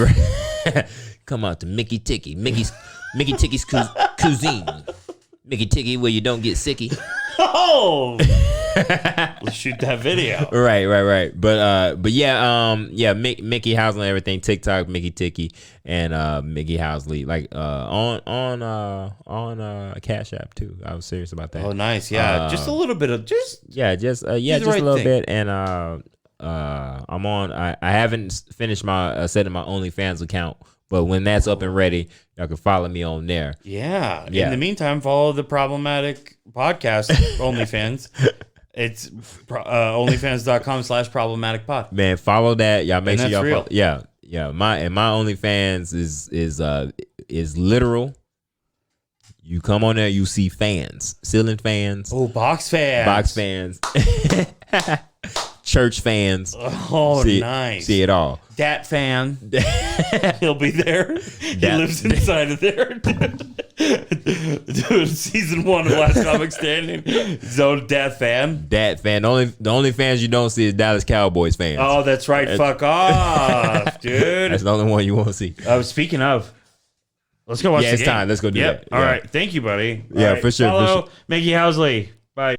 Come out to Mickey Ticky. Mickey Ticky's cuisine. Mickey Ticky, where you don't get sicky. Oh, let's shoot that video. Right. But yeah, Mickey Housley and everything. TikTok, Mickey Ticky, and Mickey Housley, like on Cash App too. I was serious about that. Oh, nice. Yeah, just a little bit of just a little bit. And I'm on. I haven't finished my setting my OnlyFans account. But when that's up and ready, y'all can follow me on there. Yeah. In the meantime, follow the Problematic Podcast OnlyFans. It's onlyfans.com/problematicpod. Man, follow that. Y'all make sure y'all follow. Yeah. My OnlyFans is literal. You come on there, you see fans, ceiling fans. Oh, box fans. Church fans. Oh, nice. See it all. Dat fan. He'll be there. He lives inside of there. Dude, season 1 of Last Comic Standing. Zone Dad fan. Dad fan. The only fans you don't see is Dallas Cowboys fans. Oh, that's right. Fuck off, dude. That's the only one you won't see. Speaking of, let's go watch the game. It's time. Let's go do that. All right. Thank you, buddy. Yeah, All right. for sure. Follow Mickey Housley. Bye.